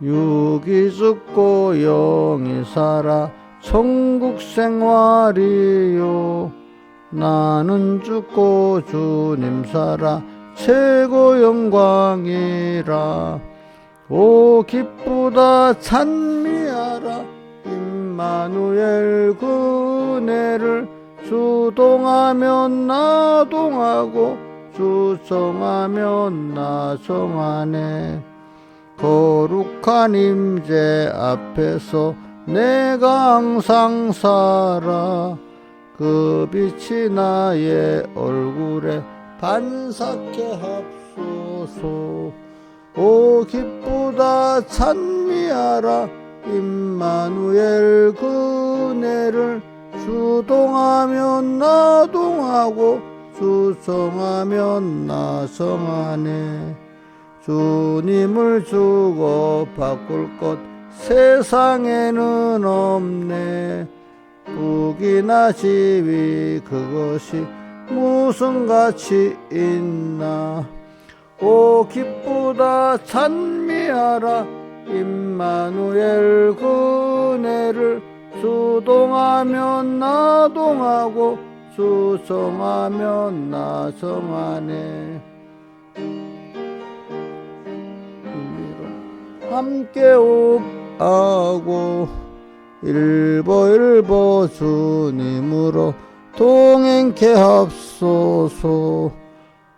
육이 죽고 영이 살아 천국 생활이요. 나는 죽고 주님 살아 최고 영광이라. 오 기쁘다 찬미하라 임마누엘 그네를. 주동하면 나동하고 주성하면 나성하네. 거룩한 임재 앞에서 내가 항상 살아. 그 빛이 나의 얼굴에 반사케 합소서. 오 기쁘다 찬미하라 임마누엘 그네를. 주동하면 나동하고 주성하면 나성하네. 주님을 주고 바꿀 것 세상에는 없네. 북이나 지위 그것이 무슨 가치 있나. 오 기쁘다 찬미하라 임마누엘 그네를. 주동하면 나동하고 주성하면 나성하네. 함께 옵하고 일보일보 주님으로 동행케 합소서.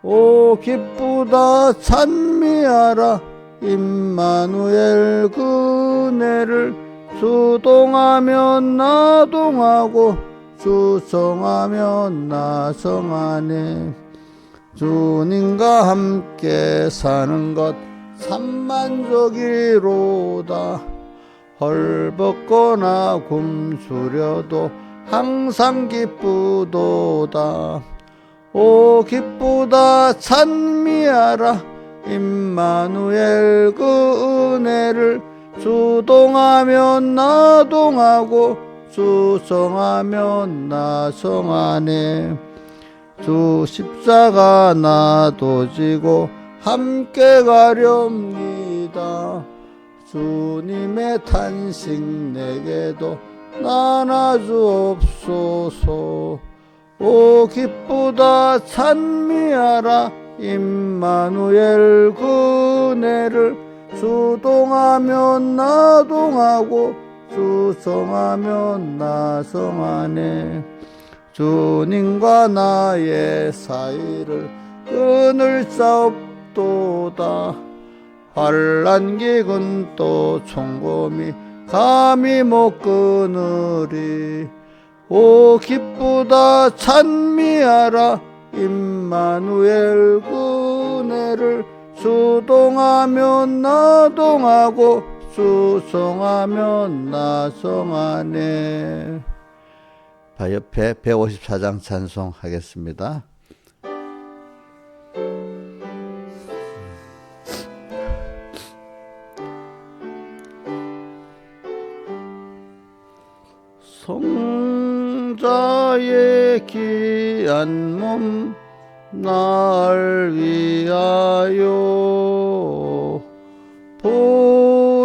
오 기쁘다 찬미하라 임마누엘 그네를. 주동하면 나동하고 주성하면 나성하네. 주님과 함께 사는 것 참만족이로다. 헐벗거나 굶주려도 항상 기쁘도다. 오 기쁘다 찬미하라 임마누엘 그 은혜를. 주동하면 나동하고 주성하면 나성하네. 주 십자가 나도 지고 함께 가렵니다. 주님의 탄식 내게도 나눠주옵소서. 오 기쁘다 찬미하라 임마누엘 그네를. 주동하면 나동하고 주성하면 나성하네. 주님과 나의 사이를 끊을 자 없도다. 환난 기근 또 총검이 감히 못 끊으리. 오 기쁘다 찬미하라 임마누엘 그네를. 주동하면 나동하고 주성하면 나성하네. 옆에 154장 찬송하겠습니다. 성자의 귀한 몸 날 위하여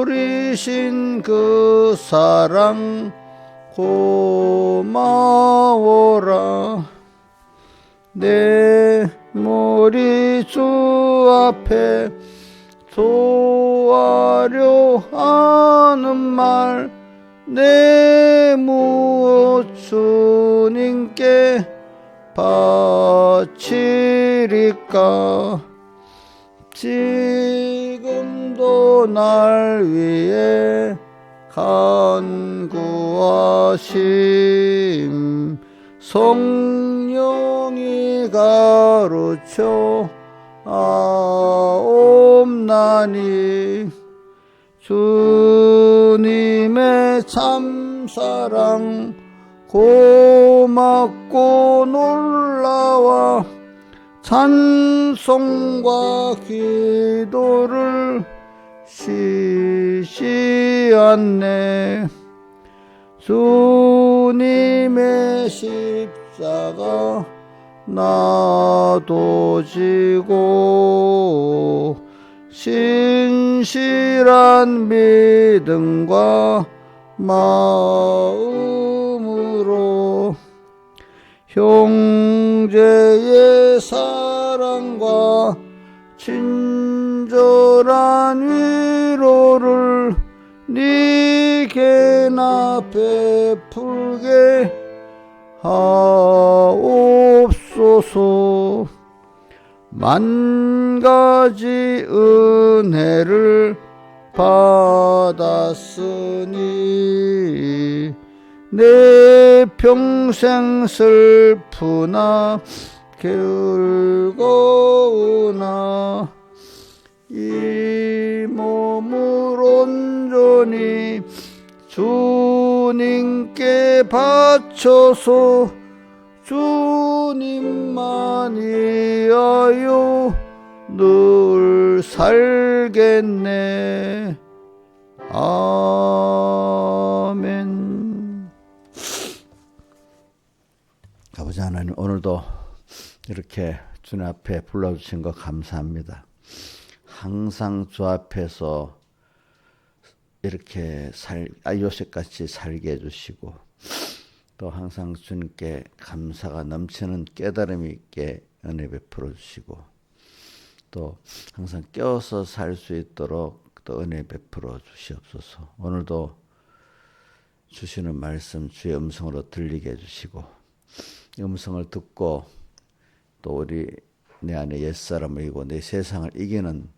버리신 그 사랑 고마워라. 내 머리 주 앞에 좋아려 하는 말 내 무엇 주님께 바치리까. 지금도 날 위해 간구하심 성령이 가르쳐 아옵나니. 주님의 참사랑 고맙고 놀라와 찬송과 기도를 쉬지 않네. 주님의 십자가 나도 지고 신실하게 진실한 믿음과 마음으로 형제의 사랑과 친절한 위로를 네게나 베풀게 하옵소서. 만 가지 은혜를 받았으니 내 평생 슬프나 즐거우나 이 몸을 온전히 주님께 바쳐서 주님만 위하여 늘 살겠네. 아멘. 아버지 하나님, 오늘도 이렇게 주님 앞에 불러주신 거 감사합니다. 항상 주 앞에서 이렇게 요셉같이 살게 해주시고, 또 항상 주님께 감사가 넘치는 깨달음이 있게 은혜 베풀어 주시고, 또 항상 껴서 살 수 있도록 또 은혜 베풀어 주시옵소서. 오늘도 주시는 말씀 주의 음성으로 들리게 해주시고, 음성을 듣고 또 우리 내 안에 옛사람을 이기고 내 세상을 이기는,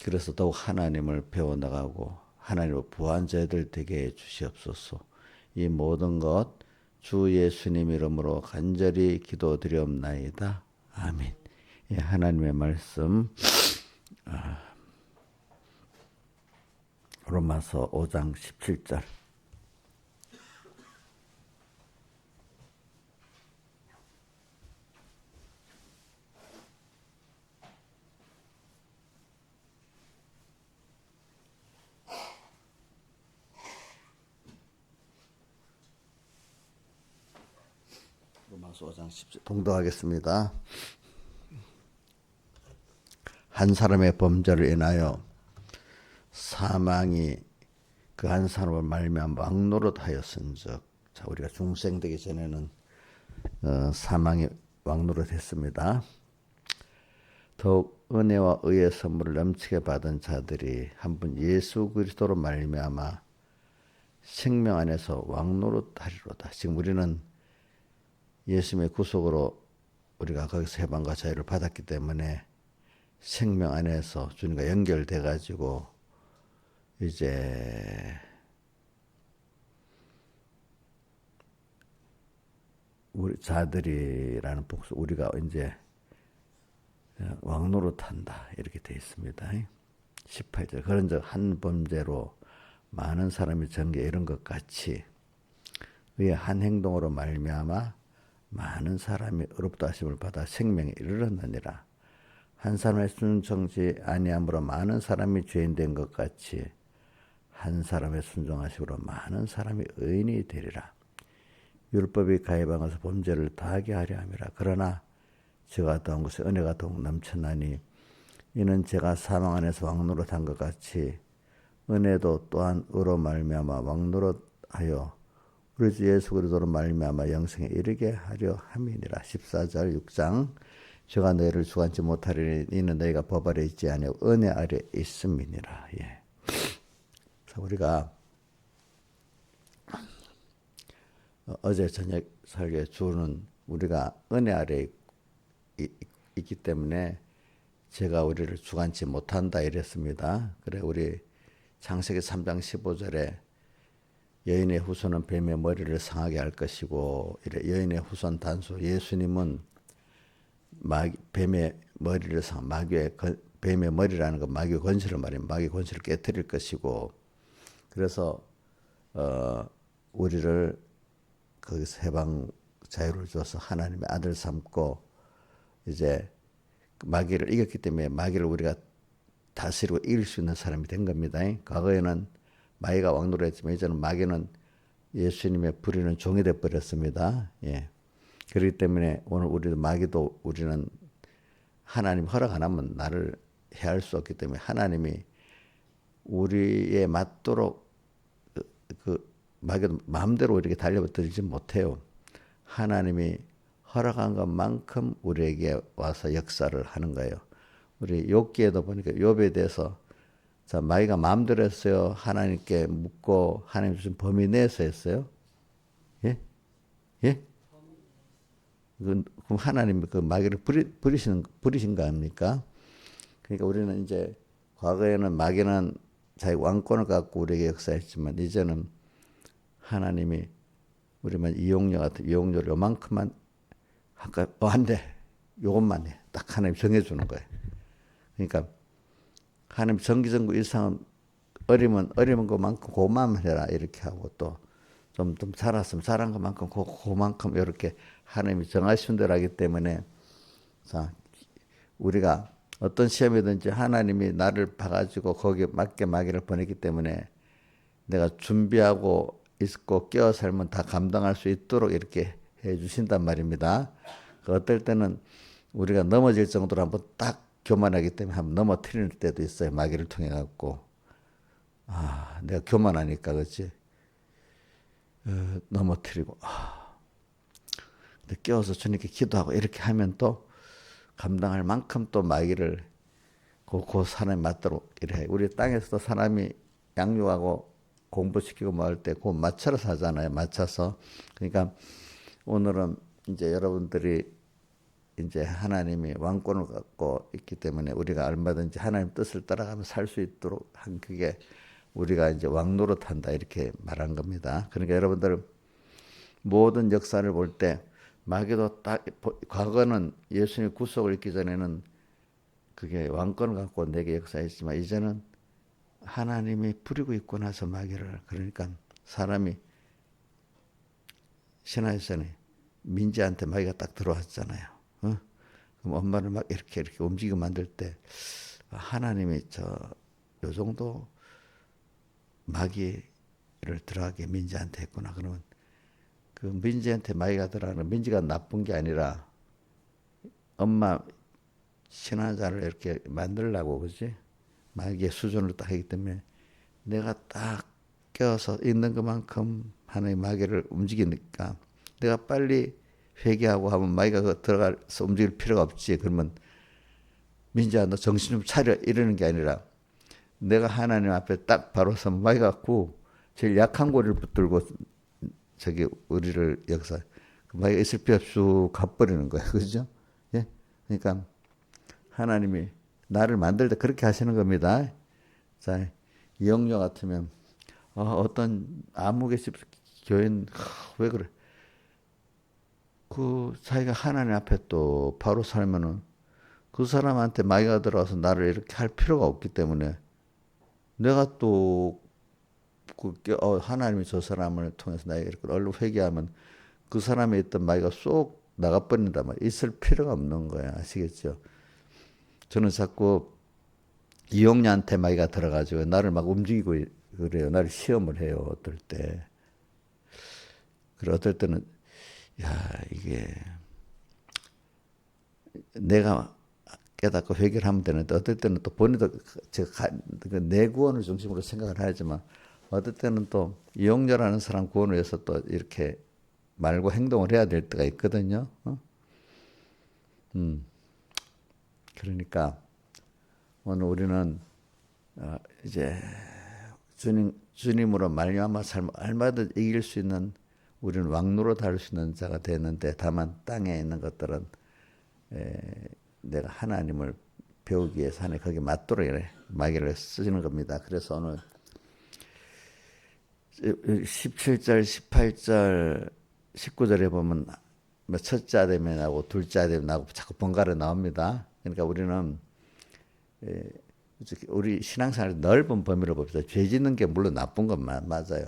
그래서 더욱 하나님을 배워나가고 하나님을 부한 자들 되게 해 주시옵소서. 이 모든 것 주 예수님 이름으로 간절히 기도드리옵나이다. 아멘. 예, 하나님의 말씀 로마서 5장 17절. 로마서 5장 17절 봉독하겠습니다. 한 사람의 범죄를 인하여 사망이 그 한 사람을 말미암아 왕노릇하였은즉, 자, 우리가 중생되기 전에는 사망이 왕노릇했습니다. 더욱 은혜와 의의 선물을 넘치게 받은 자들이 한 분 예수 그리스도로 말미암아 생명 안에서 왕노릇하리로다. 지금 우리는 예수님의 구속으로 우리가 거기서 해방과 자유를 받았기 때문에 생명 안에서 주님과 연결돼 가지고 이제 우리 자들이라는 복수, 우리가 이제 왕노릇한다 이렇게 되어 있습니다. 18절. 그런즉 한 범죄로 많은 사람이 전개 이런 것 같이 그의 한 행동으로 말미암아 많은 사람이 의롭다 하심을 받아 생명에 이르렀느니라. 한 사람의 순종치 아니함으로 많은 사람이 죄인 된 것 같이 한 사람의 순종하심으로 많은 사람이 의인이 되리라. 율법이 가해방에서 범죄를 다하게 하려 함이라. 그러나 죄가 더한 곳에 은혜가 더욱 넘쳐나니 이는 제가 사망 안에서 왕노릇한 것 같이 은혜도 또한 의로 말미암아 왕노릇하여 우리 주 예수 그리스도로 말미암아 영생에 이르게 하려 함이니라. 14절 6장. 죄가 너희를 주관치 못하리니 이는 너희가 법 아래 있지 아니하고 은혜 아래 있음이니라. 예. 우리가 어제 저녁 설교에 주는 우리가 은혜 아래 있기 때문에 제가 우리를 주관치 못한다 이랬습니다. 그래 우리 창세기 3장 15절에 여인의 후손은 뱀의 머리를 상하게 할 것이고, 이래 여인의 후손 단수 예수님은 뱀의 머리를 뱀의 머리라는 건 마귀의 권세를 말입니다. 마귀의 권세를 깨뜨릴 것이고, 그래서 우리를 거기서 해방 자유를 줘서 하나님의 아들 삼고 이제 마귀를 이겼기 때문에 마귀를 우리가 다스리고 이길 수 있는 사람이 된 겁니다. 과거에는 마귀가 왕노릇했지만 이제는 마귀는 예수님의 부리는 종이 되어 버렸습니다. 예. 그렇기 때문에 오늘 우리도 마귀도 우리는 하나님 허락 안 하면 나를 해할 수 없기 때문에 하나님이 우리에 맞도록 마귀도 마음대로 이렇게 달려들지 못해요. 하나님이 허락한 것만큼 우리에게 와서 역사를 하는 거예요. 우리 욥기에도 보니까 욥에 대해서 자, 마귀가 마음대로 했어요. 하나님께 묻고 하나님 주신 범위 내에서 했어요. 예? 예? 그럼 하나님이 그 마귀를 부리신 거 아닙니까? 그러니까 우리는 이제 과거에는 마귀는 자기 왕권을 갖고 우리에게 역사했지만 이제는 하나님이 우리만 이용료 같은 이용료를 요만큼만 안 돼. 요것만 해. 딱 하나님 정해주는 거예요. 그러니까 하나님 정기정구 일상은 어리면 그만큼 그만만 해라 이렇게 하고 또 좀 잘았으면 잘한 것만큼 그만큼 이렇게 하나님이 정하신 대로 하기 때문에 자 우리가 어떤 시험이든지 하나님이 나를 봐가지고 거기에 맞게 마귀를 보냈기 때문에 내가 준비하고 있고 깨어 살면 다 감당할 수 있도록 이렇게 해 주신단 말입니다. 어떨 때는 우리가 넘어질 정도로 한번 딱 교만하기 때문에 한번 넘어뜨릴 때도 있어요. 마귀를 통해 갖고 내가 교만하니까 그렇지 넘어뜨리고 근데 깨어서 주님께 기도하고 이렇게 하면 또 감당할 만큼 또 마귀를 그 사람에 맞도록 이래. 우리 땅에서도 사람이 양육하고 공부시키고 뭐 할 때 그 맞춰서 사잖아요. 맞춰서. 그러니까 오늘은 이제 여러분들이 이제 하나님이 왕권을 갖고 있기 때문에 우리가 얼마든지 하나님 뜻을 따라가며 살 수 있도록 한 그게 우리가 이제 왕노릇한다 이렇게 말한 겁니다. 그러니까 여러분들 모든 역사를 볼 때 마귀도 딱 과거는 예수님의 구속을 읽기 전에는 그게 왕권을 갖고 내게 역사했지만 이제는 하나님이 부리고 있고 나서 마귀를 그러니까 사람이 신하에서는 민지한테 마귀가 딱 들어왔잖아요. 그럼 엄마를 막 이렇게 움직이고 만들 때 하나님이 요 정도 마귀를 들어가게 민지한테 했구나. 그러면 그 민지한테 마귀가 들어가는 민지가 나쁜 게 아니라 엄마 신하자를 이렇게 만들려고 그지? 마귀의 수준으로 딱 하기 때문에 내가 딱 껴서 있는 것만큼 하나님 마귀를 움직이니까 내가 빨리 회개하고 하면 마귀가 들어가서 움직일 필요가 없지. 그러면 민지야 너 정신 좀 차려 이러는 게 아니라 내가 하나님 앞에 딱 바로 서면 마귀가 제일 약한 고리를 붙들고 우리를 역사 마귀가 있을 필요 없이 가버리는 거야. 그죠? 예? 그러니까 하나님이 나를 만들 때 그렇게 하시는 겁니다. 자, 이영녀 같으면 어떤 아무개 집 교인 왜 그래? 자기가 하나님 앞에 또 바로 살면은 그 사람한테 마귀가 들어와서 나를 이렇게 할 필요가 없기 때문에 내가 또 하나님이 저 사람을 통해서 나에게 이렇게 얼른 회개하면 그 사람에 있던 마귀가 쏙 나가버린단 말이야. 있을 필요가 없는 거야. 아시겠죠? 저는 자꾸 이용녀한테 마귀가 들어가지고 나를 막 움직이고 그래요. 나를 시험을 해요. 어떨 때. 그리고 어떨 때는 이게 내가 깨닫고 회개를 하면 되는데 어떨 때는 또 본인도 내 구원을 중심으로 생각을 하지만 어떨 때는 또 이용녀라는 사람 구원을 위해서 또 이렇게 말고 행동을 해야 될 때가 있거든요. 그러니까 오늘 우리는 이제 주님으로 말미암아 삶을 얼마든지 이길 수 있는 우리는 왕노릇 할 수 있는 자가 되는데 다만 땅에 있는 것들은 내가 하나님을 배우기 위해서 하나님 거기에 맞도록 마귀를 쓰시는 겁니다. 그래서 오늘 17절, 18절, 19절에 보면 첫째 아담이 나오고 둘째 아담이 나오고 자꾸 번갈아 나옵니다. 그러니까 우리는 우리 신앙생활 넓은 범위로 봅시다. 죄 짓는 게 물론 나쁜 건 맞아요.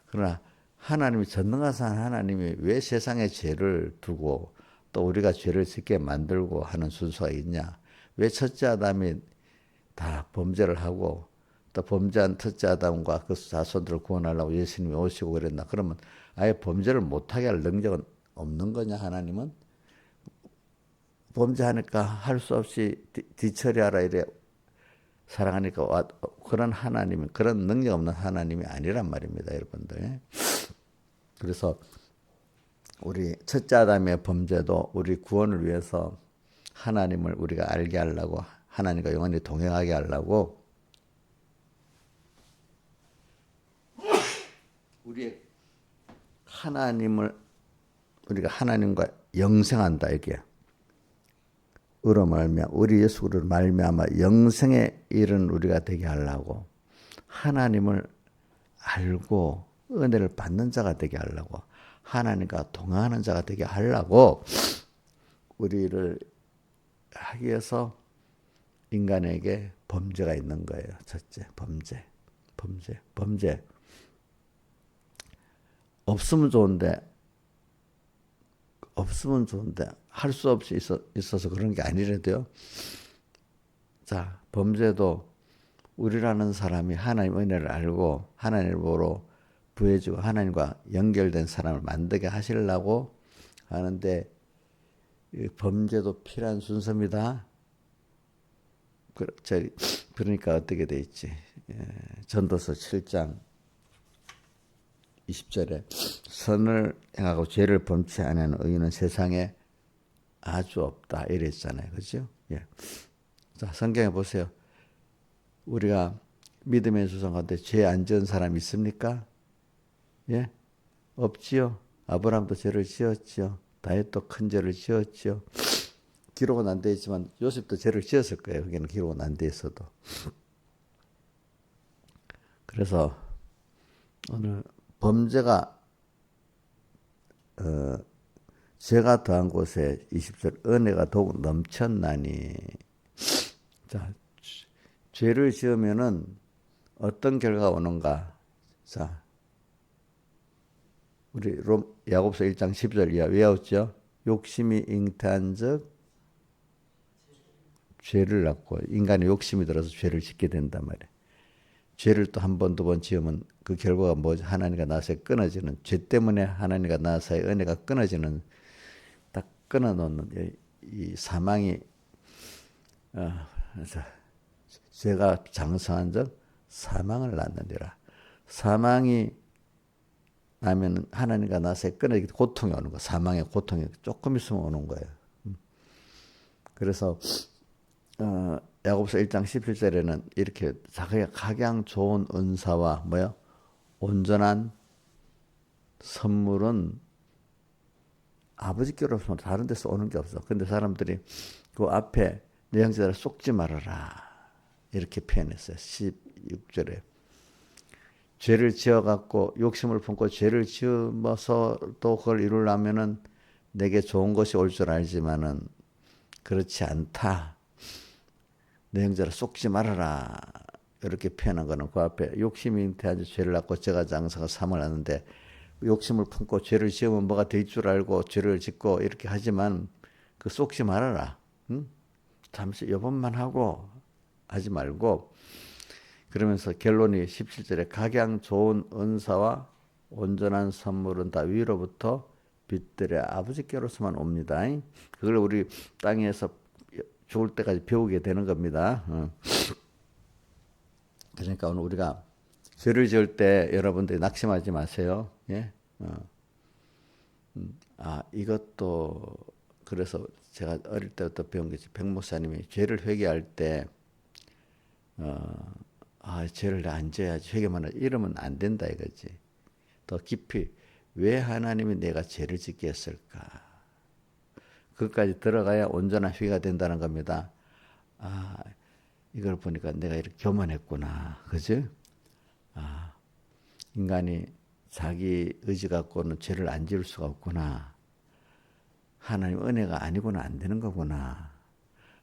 그러나 하나님이 전능하신 하나님이 왜 세상에 죄를 두고 또 우리가 죄를 짓게 만들고 하는 순서가 있냐. 왜 첫째 아담이 다 범죄를 하고 또 범죄한 첫째 아담과 그 자손들을 구원하려고 예수님이 오시고 그랬나. 그러면 아예 범죄를 못하게 할 능력은 없는 거냐 하나님은. 범죄하니까 할 수 없이 뒤처리하라 이래 사랑하니까 그런 하나님은 그런 능력 없는 하나님이 아니란 말입니다, 여러분들. 그래서 우리 첫째 아담의 범죄도 우리 구원을 위해서 하나님을 우리가 알게 하려고 하나님과 영원히 동행하게 하려고 우리의 하나님을 우리가 하나님과 영생한다 이게 으로 말미암아 우리 예수 그리스도로 말미암아 영생에 이른 우리가 되게 하려고 하나님을 알고 은혜를 받는 자가 되게 하려고 하나님과 동행하는 자가 되게 하려고 우리를 하기 위해서 인간에게 범죄가 있는 거예요. 첫째, 범죄. 없으면 좋은데 할 수 없이 있어서 그런 게 아니래도요. 자, 범죄도 우리라는 사람이 하나님 은혜를 알고 하나님으로 부해지고 하나님과 연결된 사람을 만들게 하시려고 하는데 범죄도 필요한 순서입니다. 그러니까 어떻게 돼 있지? 전도서 7장 20절에 선을 행하고 죄를 범치 않은 의인은 세상에 아주 없다 이랬잖아요. 그렇죠? 예. 자, 성경에 보세요. 우리가 믿음의 조상 가운데 죄 안 지은 사람 있습니까? 예? 없지요. 아브라함도 죄를 지었지요. 다윗도 큰 죄를 지었지요. 기록은 안 돼 있지만 요셉도 죄를 지었을 거예요. 거기는 기록은 안 돼 있어도. 그래서 오늘 범죄가 죄가 더한 곳에 20절 은혜가 더욱 넘쳤나니. 자, 죄를 지으면은 어떤 결과가 오는가? 자, 우리 야고보서 1장 10절 이하 외웠죠? 욕심이 잉태한즉 죄를 낳고 인간의 욕심이 들어서 죄를 짓게 된단 말이에요. 죄를 또 한 번, 두 번 지으면 그 결과가 뭐죠? 하나님과 나사에 끊어지는 죄 때문에 하나님과 나사의 은혜가 끊어지는 딱 끊어놓는 이 사망이 죄가 장성한즉 사망을 낳느니라. 사망이 나면 하나님과 나사에 끊어지기 고통이 오는 거. 사망의 고통이 조금 있으면 오는 거예요. 그래서 야고보서 1장 17절에는 이렇게 자기가 각양 좋은 은사와 온전한 선물은 아버지께로서 다른 데서 오는 게 없어. 근데 사람들이 그 앞에 내 형제들아 속지 말아라 이렇게 표현했어요. 16절에 죄를 지어갖고 욕심을 품고 죄를 지어서 또 그걸 이루려면은 내게 좋은 것이 올 줄 알지만은 그렇지 않다. 내 형제라 속지 말아라. 이렇게 표현한 거는 그 앞에 욕심이 잉태하지 죄를 낳고 죄가 장사가 삼을 하는데 욕심을 품고 죄를 지으면 뭐가 될 줄 알고 죄를 짓고 이렇게 하지만 그 속지 말아라. 응? 잠시 여번만 하고 하지 말고 그러면서 결론이 17절에 각양 좋은 은사와 온전한 선물은 다 위로부터 빛들의 아버지께로서만 옵니다. 그걸 우리 땅에서 죽을 때까지 배우게 되는 겁니다. 그러니까 오늘 우리가 죄를 지을 때 여러분들이 낙심하지 마세요. 예? 이것도 그래서 제가 어릴 때부터 배운 것이 백 목사님이 죄를 회개할 때 죄를 안 져야지 회개만 이러면 안 된다 이거지. 더 깊이 왜 하나님이 내가 죄를 짓게 했을까? 그것까지 들어가야 온전한 회개가 된다는 겁니다. 이걸 보니까 내가 이렇게 교만했구나. 그지? 인간이 자기 의지 갖고는 죄를 안 지을 수가 없구나. 하나님 은혜가 아니고는 안 되는 거구나.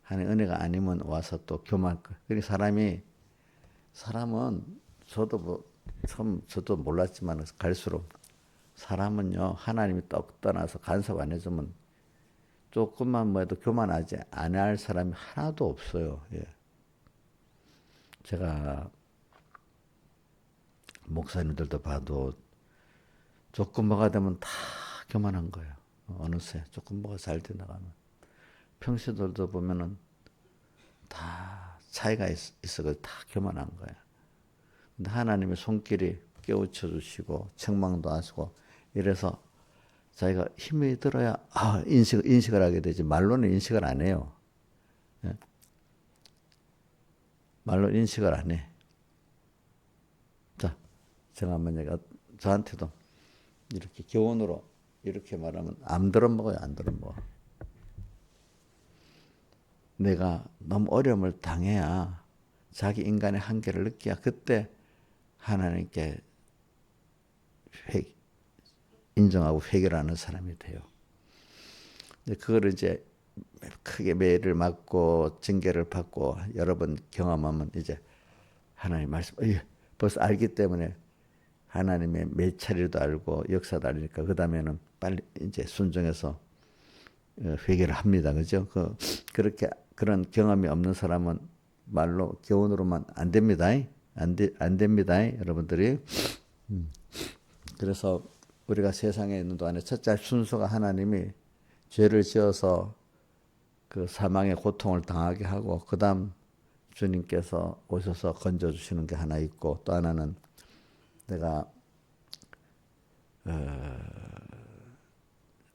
하나님 은혜가 아니면 와서 또 그러니까 사람은 저도 몰랐지만 갈수록 사람은요 하나님이 떡 떠나서 간섭 안 해주면 조금만 해도 교만하지 안 할 사람이 하나도 없어요. 예. 제가 목사님들도 봐도 조금 뭐가 되면 다 교만한 거예요. 어느새 조금 뭐가 잘 되나가면 평시들도 보면은 다 차이가 있어 다 교만한 거야. 근데 하나님의 손길이 깨우쳐 주시고 책망도 하시고 이래서 자기가 힘이 들어야 인식을 하게 되지 말로는 인식을 안 해요. 예? 말로 인식을 안 해. 자, 제가 한번 얘가 저한테도 이렇게 교훈으로 이렇게 말하면 안 들어먹어요. 안 들어먹어. 내가 너무 어려움을 당해야 자기 인간의 한계를 느껴야 그때 하나님께 인정하고 회개하는 사람이 돼요. 그거를 이제 크게 매를 맞고 징계를 받고 여러 번 경험하면 이제 하나님 말씀 벌써 알기 때문에 하나님의 메차리도 알고 역사도 알니까 그 다음에는 빨리 이제 순종해서 회개를 합니다. 그죠? 그렇게 그런 경험이 없는 사람은 말로 교훈으로만 안 됩니다. 안 됩니다. 여러분들이. 그래서 우리가 세상에 있는 동안에 첫째 순서가 하나님이 죄를 지어서 그 사망의 고통을 당하게 하고 그 다음 주님께서 오셔서 건져주시는 게 하나 있고 또 하나는 내가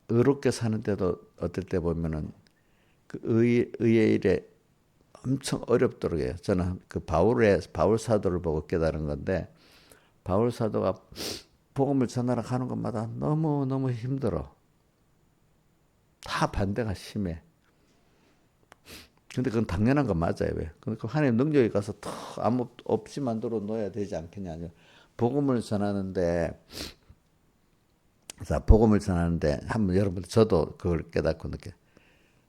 의롭게 사는데도 어떨 때 보면은 그 의의 일에 엄청 어렵도록 해요. 저는 그 바울 사도를 보고 깨달은 건데 바울 사도가 복음을 전하러 가는 것마다 너무 힘들어. 다 반대가 심해. 근데 그건 당연한 건 맞아요. 왜? 그 하나님 능력이 가서 더 아무 없이 만들어 놓아야 되지 않겠냐. 복음을 전하는데, 자, 복음을 전하는데, 한번 여러분, 저도 그걸 깨닫고 느껴.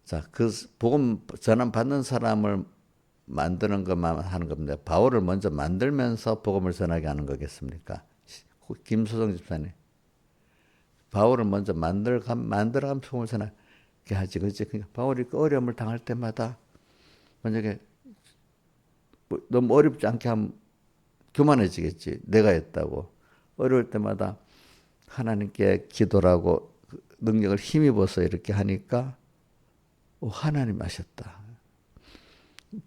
자, 그 복음 전환 받는 사람을 만드는 것만 하는 겁니다. 바울을 먼저 만들면서 복음을 전하게 하는 거겠습니까? 김수성 집사님. 바울을 먼저 만들어가면 복음을 전하게 하지. 그렇지? 그러니까 바울이 그 어려움을 당할 때마다 만약에 너무 어렵지 않게 하면 교만해지겠지. 내가 했다고. 어려울 때마다 하나님께 기도를 하고 능력을 힘입어서 이렇게 하니까 하나님 아셨다.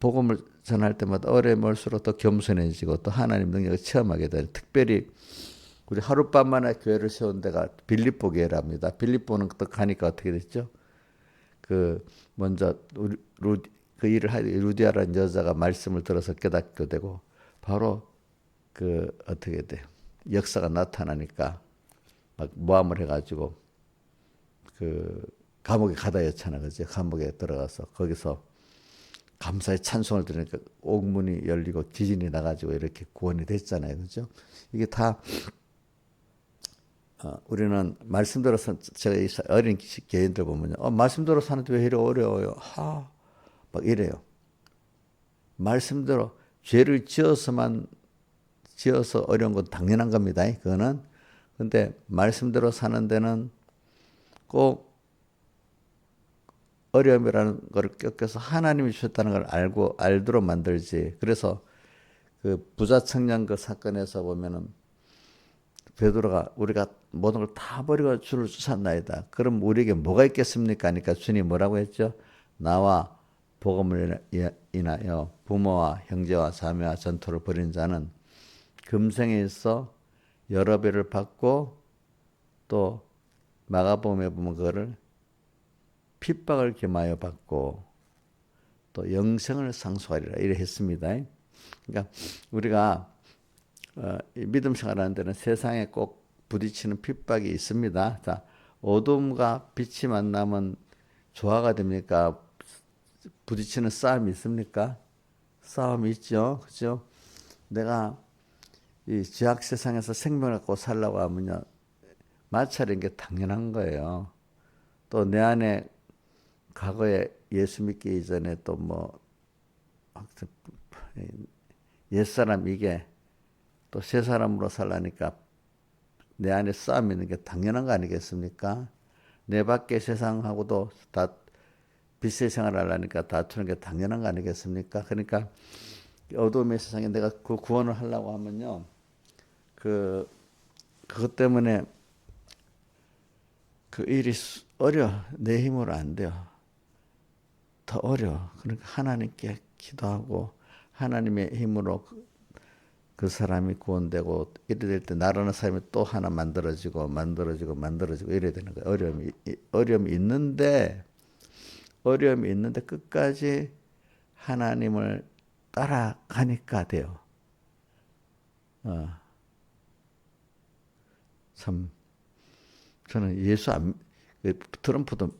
복음을 전할 때마다 어려움이 올수록 더 겸손해지고 또 하나님 능력을 체험하게 되는 특별히 우리 하룻밤만에 교회를 세운 데가 빌립보 교회랍니다. 빌립보는 또 가니까 어떻게 됐죠? 그 먼저 그 일을 할 루디아라는 여자가 말씀을 들어서 깨닫게 되고 바로 그 어떻게 돼 역사가 나타나니까 막 모함을 해가지고 그 감옥에 가다 였잖아, 그지? 감옥에 들어가서 거기서 감사의 찬송을 들으니까 옥문이 열리고 지진이 나가지고 이렇게 구원이 됐잖아요, 그죠? 이게 다 우리는 말씀대로 제가 어린 개인들 보면요, 말씀대로 사는데 왜 이래 어려워요? 막 이래요. 말씀대로 죄를 지어서 어려운 건 당연한 겁니다. 그거는. 근데 말씀대로 사는 데는 꼭 어려움이라는 걸 껴서 하나님이 주셨다는 걸 알도록 만들지. 그래서 그 부자 청년 그 사건에서 보면은 베드로가 우리가 모든 걸 다 버리고 주를 쫓았나이다. 그럼 우리에게 뭐가 있겠습니까? 하니까 주님 뭐라고 했죠? 나와 복음을 인하여 부모와 형제와 자매와 전토를 벌인 자는 금생에 있어 여러 배를 받고 또 마가복음에 보면 그거를 핍박을 겸하여 받고 또 영생을 상속하리라 이래 했습니다. 그러니까 우리가 믿음 생활하는 데는 세상에 꼭 부딪히는 핍박이 있습니다. 자, 어둠과 빛이 만나면 조화가 됩니까? 부딪히는 싸움이 있습니까? 싸움이 있죠. 그죠? 내가 이 죄악 세상에서 생명을 갖고 살라고 하면요. 마찰인 게 당연한 거예요. 또 내 안에 과거에 예수 믿기 이전에 또 뭐 옛사람 이게 또 새 사람으로 살라니까 내 안에 싸움이 있는 게 당연한 거 아니겠습니까? 내 밖에 세상하고도 다 빛의 생활을 하려니까 다투는 게 당연한 거 아니겠습니까? 그러니까 어둠의 세상에 내가 그 구원을 하려고 하면요. 그것 때문에 그 일이 내 힘으로 안 돼요. 더 어려워. 그러니까 하나님께 기도하고 하나님의 힘으로 그 사람이 구원되고 이래 될 때 나라는 사람이 또 하나 만들어지고 이래야 되는 거예요. 어려움이 있는데 끝까지 하나님을 따라가니까 돼요. 참 저는 트럼프도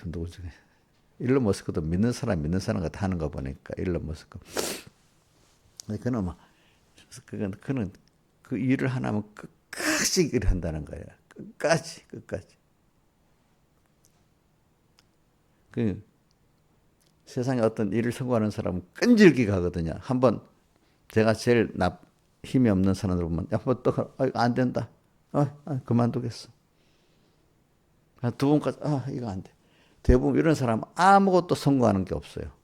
누구지? 일론 머스크도 믿는 사람 같아 하는 거 보니까 일론 머스크. 그는 그 일을 하나면 끝까지 일을 한다는 거예요. 끝까지. 그 세상에 어떤 일을 성공하는 사람은 끈질기게 가거든요. 한번 제가 제일 힘이 없는 사람들 보면 한번 또 안 된다. 그만두겠어. 두 번까지 이거 안 돼. 대부분 이런 사람은 아무것도 성공하는 게 없어요.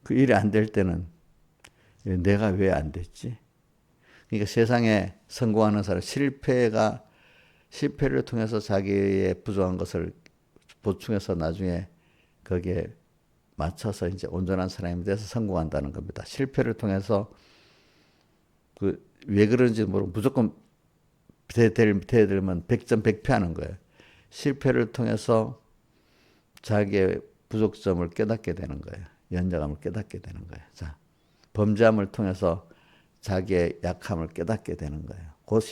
그 일이 안 될 때는 내가 왜 안 됐지? 그러니까 세상에 성공하는 사람 실패를 통해서 자기의 부족한 것을 보충해서 나중에 거기에 맞춰서 이제 온전한 사람이 돼서 성공한다는 겁니다. 실패를 통해서 왜 그런지 모르고 무조건 되려면 100점 100패 하는 거예요. 실패를 통해서 자기의 부족점을 깨닫게 되는 거예요. 연약함을 깨닫게 되는 거예요. 자, 범죄함을 통해서 자기의 약함을 깨닫게 되는 거예요.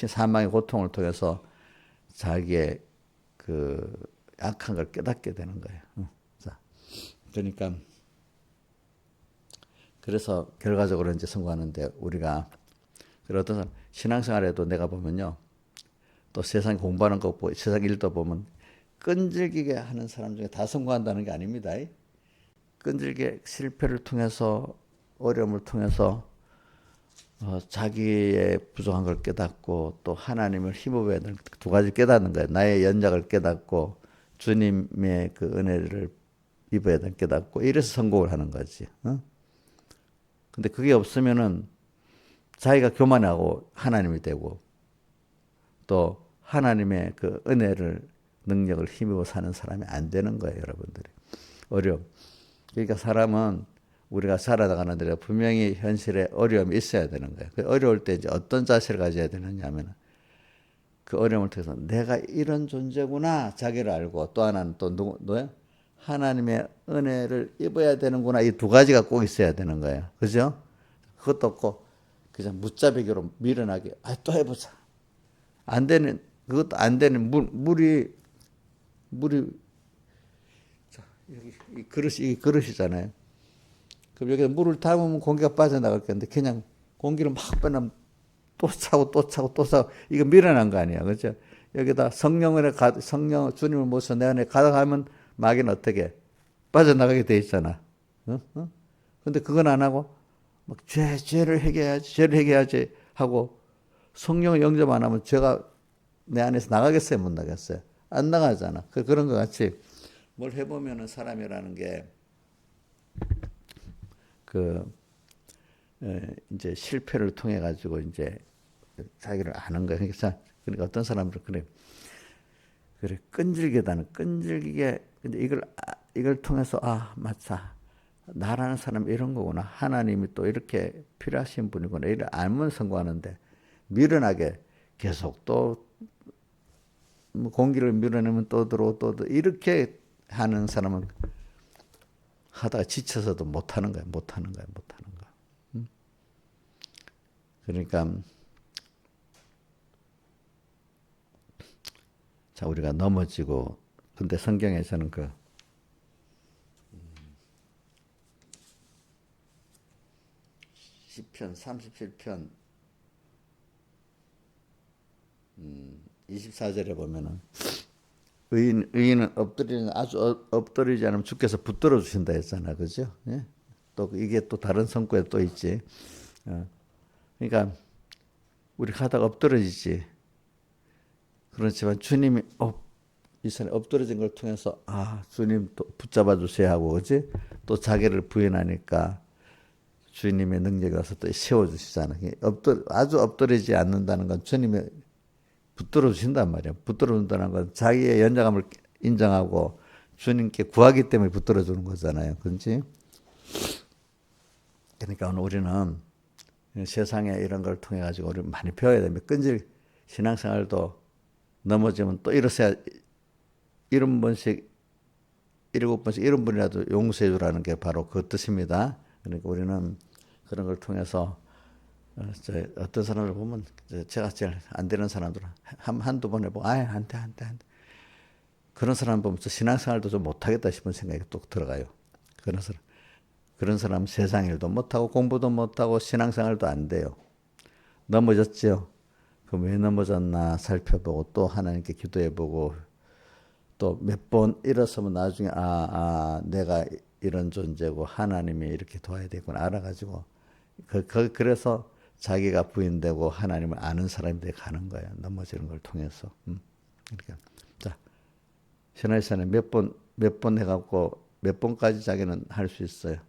사망의 고통을 통해서 자기의 그 약한 걸 깨닫게 되는 거예요. 자, 그러니까 그래서 결과적으로 이제 성공하는데 우리가 어떤 사람 신앙생활에도 내가 보면요, 또 세상 공부하는 거 보고 세상 일도 보면 끈질기게 하는 사람 중에 다 성공한다는 게 아닙니다. 끈질기게 실패를 통해서 어려움을 통해서 자기의 부족한 걸 깨닫고 또 하나님을 힘입어야 되는 두 가지 깨닫는 거예요. 나의 연약을 깨닫고 주님의 그 은혜를 입어야 되는 깨닫고 이래서 성공을 하는 거지. 근데 그게 없으면은 자기가 교만하고 하나님이 되고 또 하나님의 그 능력을 힘입어 사는 사람이 안 되는 거예요, 여러분들이. 어려움. 그러니까 사람은 우리가 살아나가는 데 분명히 현실에 어려움이 있어야 되는 거예요. 그 어려울 때 이제 어떤 자세를 가져야 되느냐 하면 그 어려움을 통해서 내가 이런 존재구나 자기를 알고 또 하나는 또 누구야? 하나님의 은혜를 입어야 되는구나. 이 두 가지가 꼭 있어야 되는 거예요. 그죠? 그것도 없고 그냥 무자비기로 미련하게 또 해보자. 안 되는 그것도 안 되는 물이 자, 여기 이 그릇이잖아요. 그럼 여기에 물을 담으면 공기가 빠져나갈 건데 그냥 공기를 막 빼면 또 차고 이거 미련한 거 아니야, 그렇죠? 여기다 성령을 주님을 모셔 내 안에 가득하면 마귀는 어떻게 빠져나가게 돼 있잖아. 근데 그건 안 하고 막 죄를 회개해야지 하고 성령을 영접 안 하면 죄가 내 안에서 나가겠어요, 못 나가겠어요? 안 나가잖아. 그런 것 같이 뭘 해보면은 사람이라는 게 이제 실패를 통해 가지고 이제 자기를 아는 거예요. 그러니까 어떤 사람들은 그래 끈질기게 근데 이걸 통해서 맞다. 나라는 사람 이런 거구나. 하나님이 또 이렇게 필요하신 분이구나. 이를 알면 성공하는데 미련하게 계속 또 공기를 밀어내면 또 들어오고 또 이렇게 하는 사람은 하다가 지쳐서도 못하는 거야. 그러니까 자, 우리가 넘어지고 근데 성경에서는 시편 37편 24절에 보면은 의인은 엎드리지 않으면 주께서 붙들어 주신다 했잖아, 그죠? 예? 또 이게 또 다른 성구에 또 있지. 그러니까 우리 가다가 엎드러지지. 그렇지만 주님이 이 사람이 엎드러진 걸 통해서 주님 또 붙잡아 주셔야 하고, 그지? 또 자기를 부인하니까 주님의 능력이 와서 또 세워 주시잖아. 아주 엎드리지 않는다는 건 주님이 붙들어 주신단 말이야. 붙들어 준다는 건 자기의 연약함을 인정하고 주님께 구하기 때문에 붙들어 주는 거잖아요. 그렇지? 그러니까 오늘 우리는 세상에 이런 걸 통해 가지고 우리 많이 배워야 됩니다. 끈질 신앙생활도 넘어지면 또 일어서야 70번씩 7번씩 70번이라도 용서해 주라는 게 바로 그 뜻입니다. 그러니까 우리는 그런 걸 통해서 어떤 사람을 보면 제가 제일 안 되는 사람들은 한두 번 해보고 안 돼. 그런 사람 보면서 신앙생활도 좀 못하겠다 싶은 생각이 또 들어가요. 그런 사람 세상 일도 못하고 공부도 못하고 신앙생활도 안 돼요. 넘어졌죠. 그럼 왜 넘어졌나 살펴보고 또 하나님께 기도해보고 또 몇 번 일어서면 나중에 내가 이런 존재고 하나님이 이렇게 도와야 되구나 알아가지고 그래서 자기가 부인되고 하나님을 아는 사람이 돼 가는 거예요. 넘어지는 걸 통해서. 그러니까 자 신하이사는 몇 번 해갖고 몇 번까지 자기는 할 수 있어요.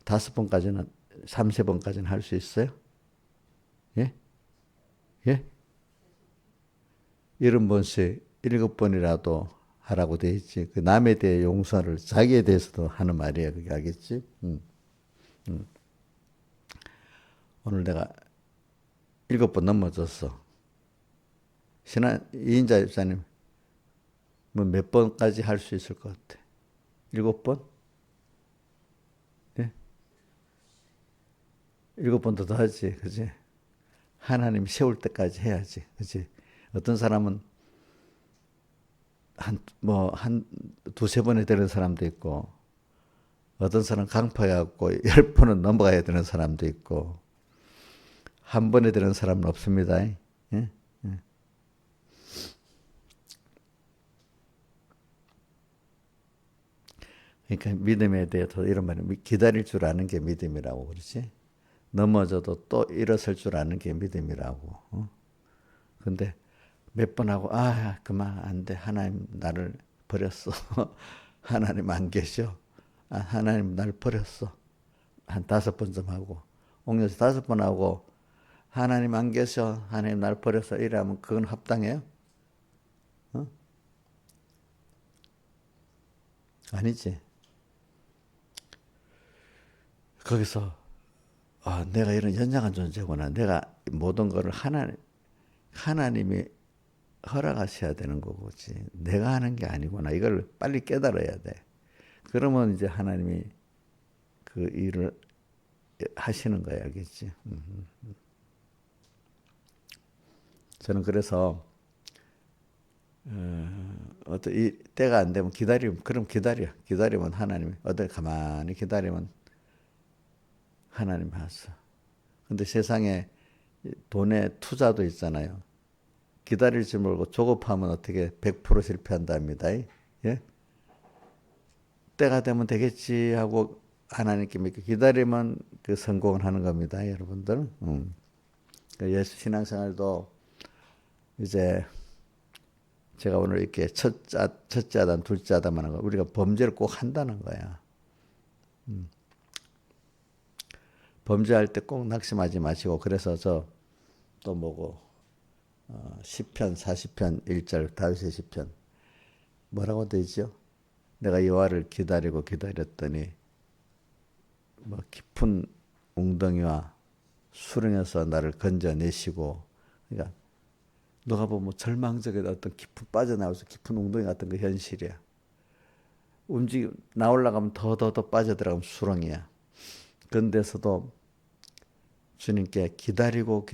5번까지는 3~4번까지는 할 수 있어요? 예? 예? 70번씩 7번이라도 하라고 돼 있지. 그 남에 대해 용서를 자기에 대해서도 하는 말이에요. 그게 알겠지? 오늘 내가 7번 넘어졌어. 이인자 집사님, 뭐 몇 번까지 할 수 있을 것 같아? 7번? 예? 7번도 더 하지, 그지? 하나님 세울 때까지 해야지, 그지? 어떤 사람은 한 2~3번에 되는 사람도 있고, 어떤 사람은 강파해갖고 10번은 넘어가야 되는 사람도 있고, 한 번에 되는 사람은 없습니다. 예? 예. 그러니까 믿음에 대해서 이런 말은 기다릴 줄 아는 게 믿음이라고 그러지. 넘어져도 또 일어설 줄 아는 게 믿음이라고. 근데 몇 번 하고 그만 안 돼. 하나님 나를 버렸어. 하나님 안 계셔. 하나님 날 버렸어. 한 5번 좀 하고 옥녀서 5번 하고 하나님 안 계셔. 하나님 날 버렸어. 이러면 그건 합당해요? 아니지. 거기서 내가 이런 연약한 존재구나. 내가 모든 것을 하나님이 허락하셔야 되는 거지. 내가 하는 게 아니구나. 이걸 빨리 깨달아야 돼. 그러면 이제 하나님이 그 일을 하시는 거야, 알겠지? 저는 그래서 어떤 이 때가 안 되면 그럼 기다리면 하나님이 가만히 기다리면 하나님이 하셔. 근데 세상에 돈에 투자도 있잖아요. 기다릴지 모르고 조급하면 어떻게 100% 실패한답니다. 예? 때가 되면 되겠지 하고 하나님께 믿고 기다리면 그 성공을 하는 겁니다, 여러분들. 예수 신앙생활도 이제 제가 오늘 이렇게 첫째 아담, 둘째 아담 하는 거 우리가 범죄를 꼭 한다는 거야. 범죄할 때 꼭 낙심하지 마시고 그래서 또 뭐고 시편 40편 1절 다윗의 시편 뭐라고 되죠? 내가 여호와를 기다렸더니 뭐 깊은 웅덩이와 수렁에서 나를 건져내시고 그러니까 너가 보면 절망적인 어떤 깊은 빠져나와서 깊은 웅덩이 같은 거 현실이야. 나올라가면 더 빠져들어가면 수렁이야. 그런 데서도 주님께 기다리고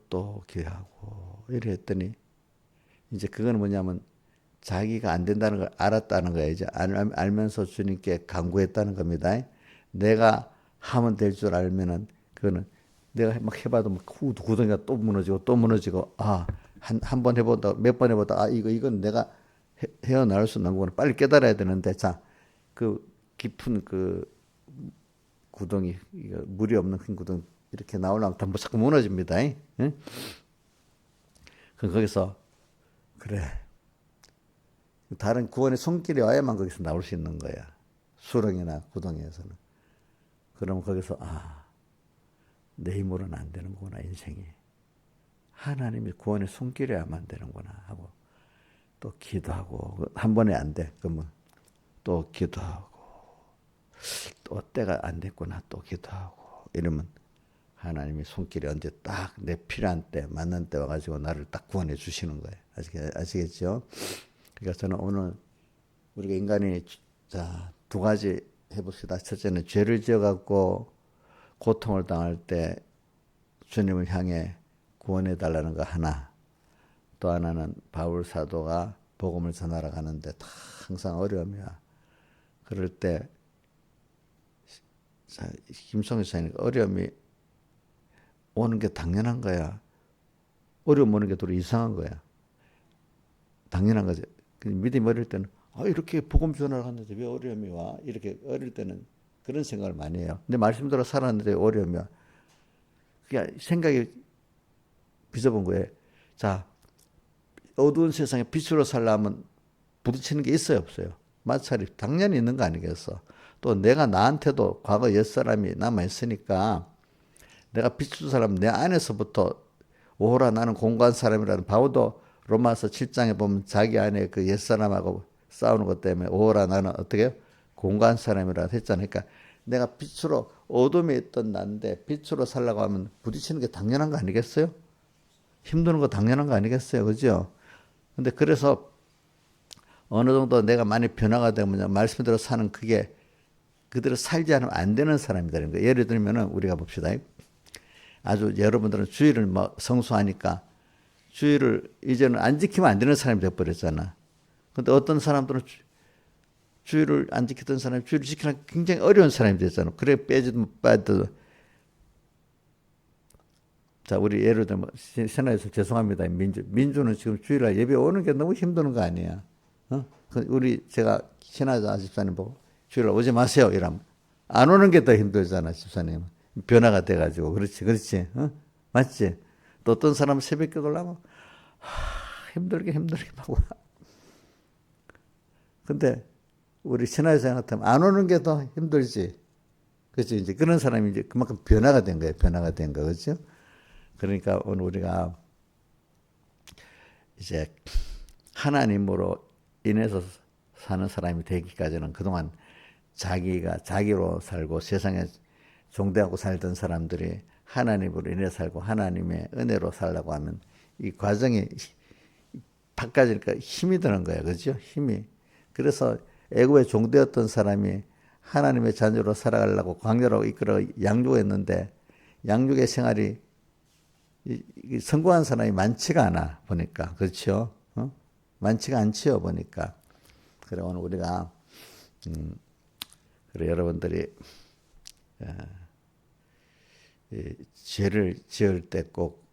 또 기도하고 이래 했더니 이제 그거는 뭐냐면 자기가 안 된다는 걸 알았다는 거예요. 이제 알면서 주님께 간구했다는 겁니다. 내가 하면 될 줄 알면은 그거는 내가 막 해봐도 막 구덩이가 또 무너지고 한 번 해보다 몇 번 해보다 이건 내가 헤어나올 수 있는 거구나. 빨리 깨달아야 되는데 그 깊은 그 구덩이 물이 없는 큰 구덩이 이렇게 나오려면 다 자꾸 무너집니다. 응? 거기서 그래 다른 구원의 손길이 와야만 거기서 나올 수 있는 거야. 수렁이나 구덩이에서는. 그러면 거기서 내 힘으로는 안 되는구나 인생이. 하나님이 구원의 손길이 와야만 되는구나 하고 또 기도하고 한 번에 안 돼. 그러면 또 기도하고 또 때가 안 됐구나 또 기도하고 이러면 하나님이 손길이 언제 딱 내 필요한 때 맞는 때 와가지고 나를 딱 구원해 주시는 거예요. 아시겠죠? 그러니까 저는 오늘 우리가 인간이 자, 두 가지 해봅시다. 첫째는 죄를 지어갖고 고통을 당할 때 주님을 향해 구원해 달라는 거 하나. 또 하나는 바울 사도가 복음을 전하러 가는데 다 항상 어려움이야. 그럴 때 김성희 사님 어려움이 오는 게 당연한 거야. 어려움 오는 게 또 이상한 거야. 당연한 거지. 믿음이 어릴 때는 이렇게 복음 전하러 갔는데 왜 어려움이 와? 이렇게 어릴 때는 그런 생각을 많이 해요. 근데 말씀대로 살았는데 어려움이 와. 그냥 생각이 비좁은 거예요. 자, 어두운 세상에 빛으로 살려면 부딪히는 게 있어요, 없어요? 마찰이 당연히 있는 거 아니겠어? 또 내가 나한테도 과거 옛사람이 남아있으니까 내가 빛으로 살려면 내 안에서부터 오호라 나는 공고한 사람이라는 바울도 로마서 7장에 보면 자기 안에 그 옛사람하고 싸우는 것 때문에 오호라 나는 어떻게 공고한 사람이라 했잖아요. 그러니까 내가 빛으로 어둠에 있던 난데 빛으로 살려고 하면 부딪히는 게 당연한 거 아니겠어요? 힘드는 거 당연한 거 아니겠어요? 그죠? 근데 그래서 어느 정도 내가 많이 변화가 되면 말씀대로 사는 그게 그대로 살지 않으면 안 되는 사람이 되는 거예요. 예를 들면은 우리가 봅시다. 아주 여러분들은 주의를 성수하니까 주의를 이제는 안 지키면 안 되는 사람이 돼버렸잖아. 근데 어떤 사람들은 주의를 안 지키던 사람이 주의를 지키는 굉장히 어려운 사람이 됐잖아. 그래 빼지도 빠져도. 자, 우리 예를 들면 신화에서 죄송합니다. 민주는 지금 주일날 예배 오는 게 너무 힘드는 거 아니야. 제가 신화자 집사님 보고 주일날 오지 마세요 이러면 안 오는 게 더 힘들잖아. 집사님 변화가 돼가지고. 그렇지. 맞지? 또 어떤 사람은 새벽에 올라면 힘들게 막 와. 근데 우리 신화여생 같으면 안 오는 게 더 힘들지. 그렇지? 이제 그런 사람이 이제 그만큼 변화가 된 거예요. 변화가 된 거. 그렇죠? 그러니까 오늘 우리가 이제 하나님으로 인해서 사는 사람이 되기까지는 그동안 자기가 자기로 살고 세상에 종대하고 살던 사람들이 하나님으로 인해 살고 하나님의 은혜로 살라고 하면 이 과정이 바꿔지니까 힘이 드는 거예요. 그렇죠? 힘이. 그래서 애굽에 종되었던 사람이 하나님의 자녀로 살아가려고 광야로 이끌어 양육했는데 양육의 생활이 성공한 사람이 많지가 않아 보니까. 그렇죠? 많지가 않지요 보니까. 그래 오늘 우리가 그래 여러분들이 죄를 지을 때 꼭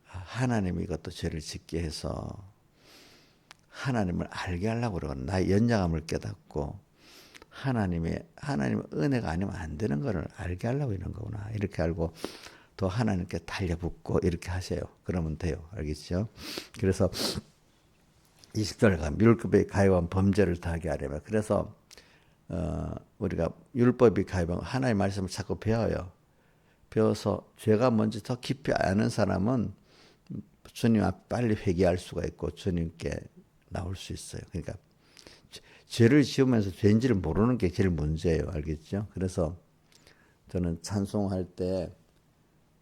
하나님이 이것도 죄를 짓게 해서 하나님을 알게 하려고 그러고 나의 연약함을 깨닫고 하나님의 은혜가 아니면 안 되는 것을 알게 하려고 이런 거구나. 이렇게 알고 또 하나님께 달려붙고 이렇게 하세요. 그러면 돼요. 알겠죠? 그래서 20절가 율법에 가해한 범죄를 다하게 하려면 그래서 우리가 율법이 가해한 하나님의 말씀을 자꾸 배워요. 배워서 죄가 뭔지 더 깊이 아는 사람은 주님 앞 빨리 회개할 수가 있고 주님께 나올 수 있어요. 그러니까 죄를 지으면서 죄인지를 모르는 게 제일 문제예요. 알겠죠? 그래서 저는 찬송할 때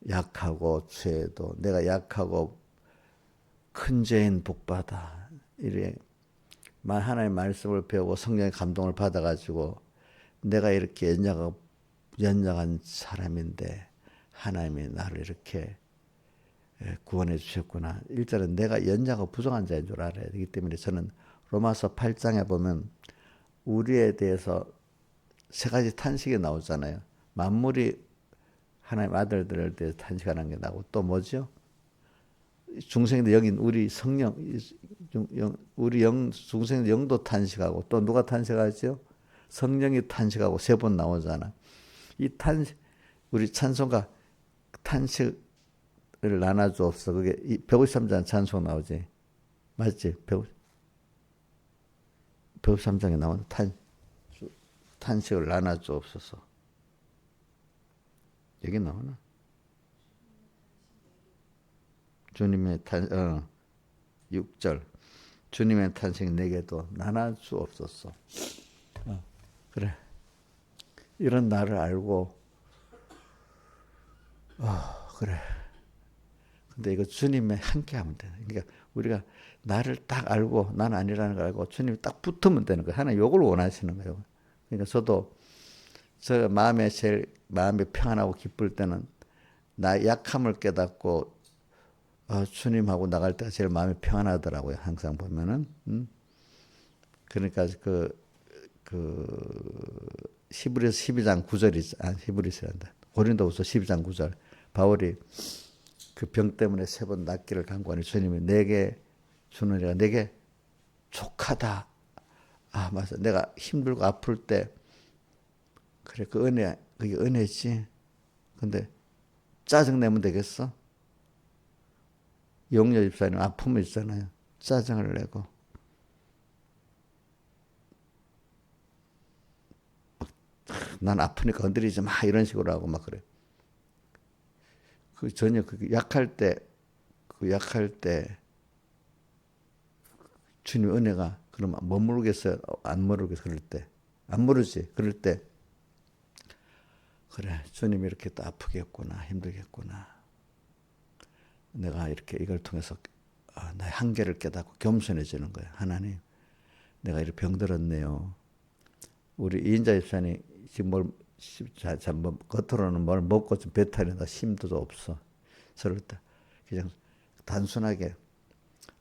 약하고 죄도 내가 약하고 큰 죄인 복받아 이래 하나님의 말씀을 배우고 성령의 감동을 받아가지고 내가 이렇게 연약한 사람인데 하나님이 나를 이렇게 구원해 주셨구나. 일절은 내가 연약하고 부족한 자인 줄 알아야 되기 때문에 저는 로마서 8장에 보면 우리에 대해서 세 가지 탄식이 나오잖아요. 만물이 하나님 아들들에 대해서 탄식하는 게 나오고 또 뭐죠? 중생들 여긴 우리 성령, 우리 중생들 영도 탄식하고 또 누가 탄식하죠? 성령이 탄식하고 세 번 나오잖아. 이 우리 찬송가 탄식을 나눠주옵소서. 그게 153장 찬송 나오지. 맞지? 153장에 나오는 탄식을 나눠주옵소서. 여기 나오나? 주님의 6절. 주님의 탄생 내게도 난할 수 없었어. 그래. 이런 나를 알고, 그래. 근데 이거 주님의 함께 하면 돼. 그러니까 우리가 나를 딱 알고, 나는 아니라는 걸 알고, 주님이 딱 붙으면 되는 거예요. 하나님 요걸 원하시는 거예요. 그러니까 저도, 저 마음이 평안하고 기쁠 때는, 나의 약함을 깨닫고, 주님하고 나갈 때가 제일 마음이 평안하더라고요. 항상 보면은. 그러니까 히브리서 12장 9절이, 히브리서란다. 고린도후서 12장 9절. 바울이 그 병 때문에 3번 낫기를 간구하니 주님이 내게 주느니라, 내게 족하다. 맞아. 내가 힘들고 아플 때, 그래, 그게 은혜지. 근데 짜증내면 되겠어? 용녀 집사님 아픔이 있잖아요. 짜증을 내고. 난 아프니까 건드리지 마. 이런 식으로 하고 막 그래. 전혀 약할 때 주님 은혜가 그러면 머무르겠어요? 안 머무르겠어요? 그럴 때. 안 모르지. 그럴 때, 그래, 주님이 이렇게 또 아프겠구나, 힘들겠구나. 내가 이렇게 이걸 통해서 나의 한계를 깨닫고 겸손해지는 거예요. 하나님, 내가 이렇게 병들었네요. 우리 이인자 집사님 지금 겉으로는 뭘 먹고 좀 배탈이 나 힘도 없어. 저럴 때 그냥 단순하게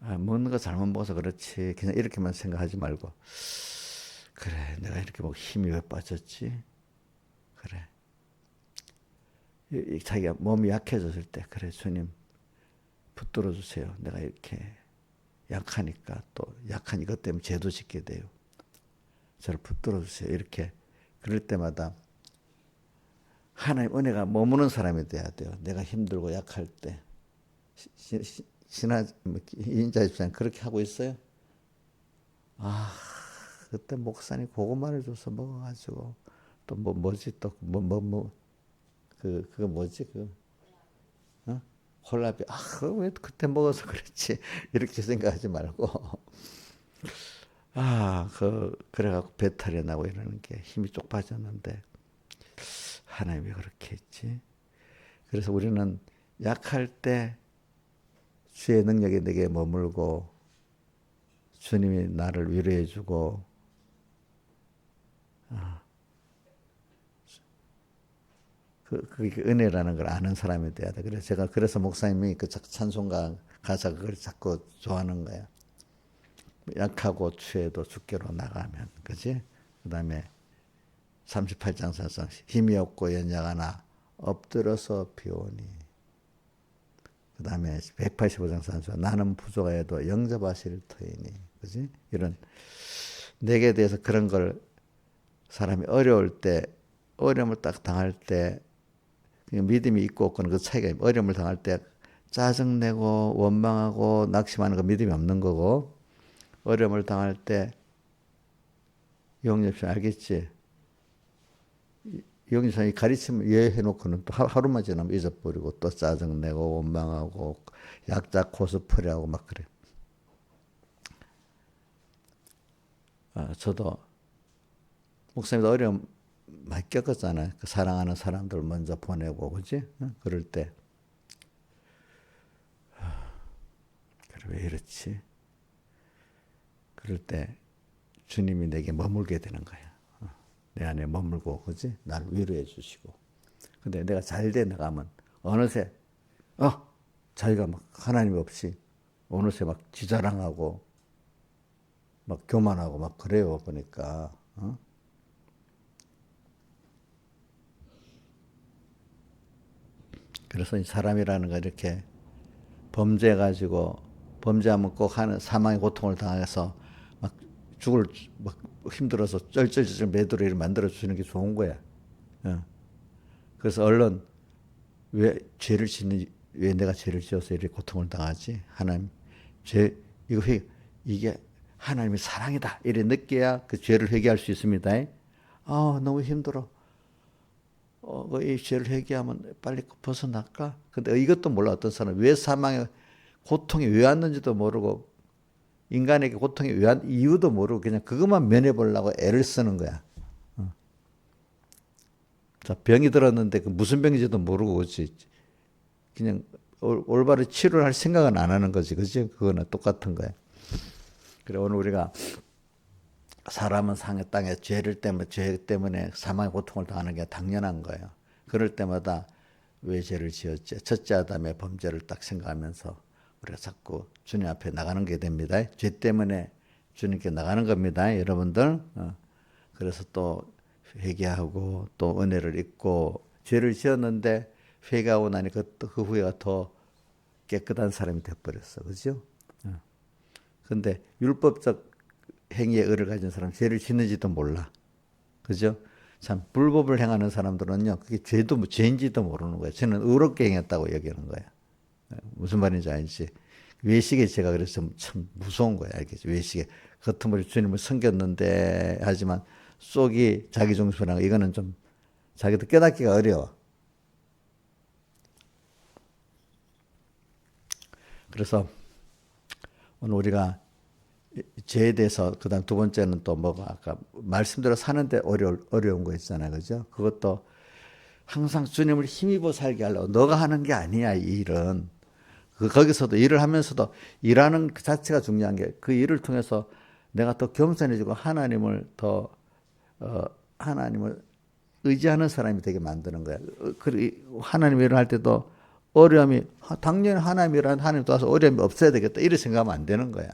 먹는 거 잘못 먹어서 그렇지. 그냥 이렇게만 생각하지 말고, 그래, 내가 이렇게 뭐 힘이 왜 빠졌지? 그래. 자기가 몸이 약해졌을 때, 그래, 주님 붙들어 주세요. 내가 이렇게 약하니까, 또 약한 이것 때문에 죄도 짓게 돼요. 저를 붙들어 주세요. 이렇게 그럴 때마다 하나님 은혜가 머무는 사람이 돼야 돼요. 내가 힘들고 약할 때. 인자 집사님 그렇게 하고 있어요? 그때 목사님 고구마를 줘서 먹어가지고, 또 그거 뭐지? 콜라비. 왜 그때 먹어서 그랬지? 이렇게 생각하지 말고. 그래갖고 배탈이 나고 이러는 게 힘이 쪽 빠졌는데, 하나님이 그렇게 했지. 그래서 우리는 약할 때 주의 능력이 내게 머물고, 주님이 나를 위로해주고, 그게 은혜라는 걸 아는 사람이 돼야 돼. 그래서 목사님이 그 찬송가 가사 그걸 자꾸 좋아하는 거야. 약하고 추해도 주께로 나가면, 그지? 그 다음에 38장 4장 힘이 없고 연약하나 엎드려서 비오니. 그 다음에 185장 3장 나는 부족하여도 영접하실 터이니. 그지? 이런 내게 대해서 그런 걸 사람이 어려울 때, 어려움을 딱 당할 때, 믿음이 있고 없고는 그 차이가, 어려움을 당할 때 짜증내고 원망하고 낙심하는 거 믿음이 없는 거고, 어려움을 당할 때 영접시 알겠지? 영접시 가르치면 예 해놓고는 또 하루만 지나면 잊어버리고 또 짜증내고 원망하고 약자 코스프레하고 막 그래. 저도 목사님도 어려움 많이 겪었잖아요. 그 사랑하는 사람들 먼저 보내고, 그지? 그럴 때, 그래, 왜 이렇지? 그럴 때 주님이 내게 머물게 되는 거야. 내 안에 머물고, 그지? 나를 위로해 주시고. 근데 내가 잘 돼 나가면 어느새 자기가 막 하나님 없이 어느새 막 지자랑하고 막 교만하고 막 그래요. 보니까. 그래서 이 사람이라는 거 이렇게 범죄하면 꼭 하는 사망의 고통을 당해서 막 막 힘들어서 쩔쩔쩔 매도를 만들어 주는 게 좋은 거야. 그래서 얼른 왜 내가 죄를 지어서 이렇게 고통을 당하지? 하나님, 이게 하나님의 사랑이다. 이래 느껴야 그 죄를 회개할 수 있습니다. 너무 힘들어. 이 죄를 회개하면 빨리 벗어날까? 근데 이것도 몰라. 어떤 사람은 왜 사망의 고통이 왜 왔는지도 모르고 인간에게 고통이 왜 이유도 모르고 그냥 그것만 면해보려고 애를 쓰는 거야. 자, 병이 들었는데 그 무슨 병인지도 모르고 그렇지. 그냥 올바른 치료를 할 생각은 안 하는 거지. 그지? 그거는 똑같은 거야. 그래, 오늘 우리가 사람은 상의 땅에 죄 때문에 사망의 고통을 당하는 게 당연한 거예요. 그럴 때마다 왜 죄를 지었지? 첫째 아담의 범죄를 딱 생각하면서 우리가 자꾸 주님 앞에 나가는 게 됩니다. 죄 때문에 주님께 나가는 겁니다. 여러분들. 그래서 또 회개하고 또 은혜를 입고 죄를 지었는데 회개하고 나니 그 후회가 더 깨끗한 사람이 돼버렸어. 그죠? 근데 율법적 행위의 의를 가진 사람 죄를 짓는지도 몰라. 그죠? 참 불법을 행하는 사람들은요. 그게 죄인지도 모르는 거예요. 저는 의롭게 행했다고 여기는 거예요. 무슨 말인지 알지? 외식의 죄가 그래서 참 무서운 거야. 알겠지? 외식의 겉으로 주님을 섬겼는데 하지만 속이 자기 중심이라는 거 이거는 좀 자기도 깨닫기가 어려워. 그래서 오늘 우리가 죄에 대해서 그다음 두 번째는 또 뭐가 아까 말씀대로 사는데 어려운 거 있잖아요. 그죠? 그것도 항상 주님을 힘입어 살게 하려고 너가 하는 게 아니야, 이 일은. 거기서도 일을 하면서도 일하는 그 자체가 중요한 게 그 일을 통해서 내가 더 겸손해지고 하나님을 의지하는 사람이 되게 만드는 거야. 하나님 일을 할 때도 어려움이 당연히 하나님 도와서 어려움이 없어야 되겠다 이렇게 생각하면 안 되는 거야.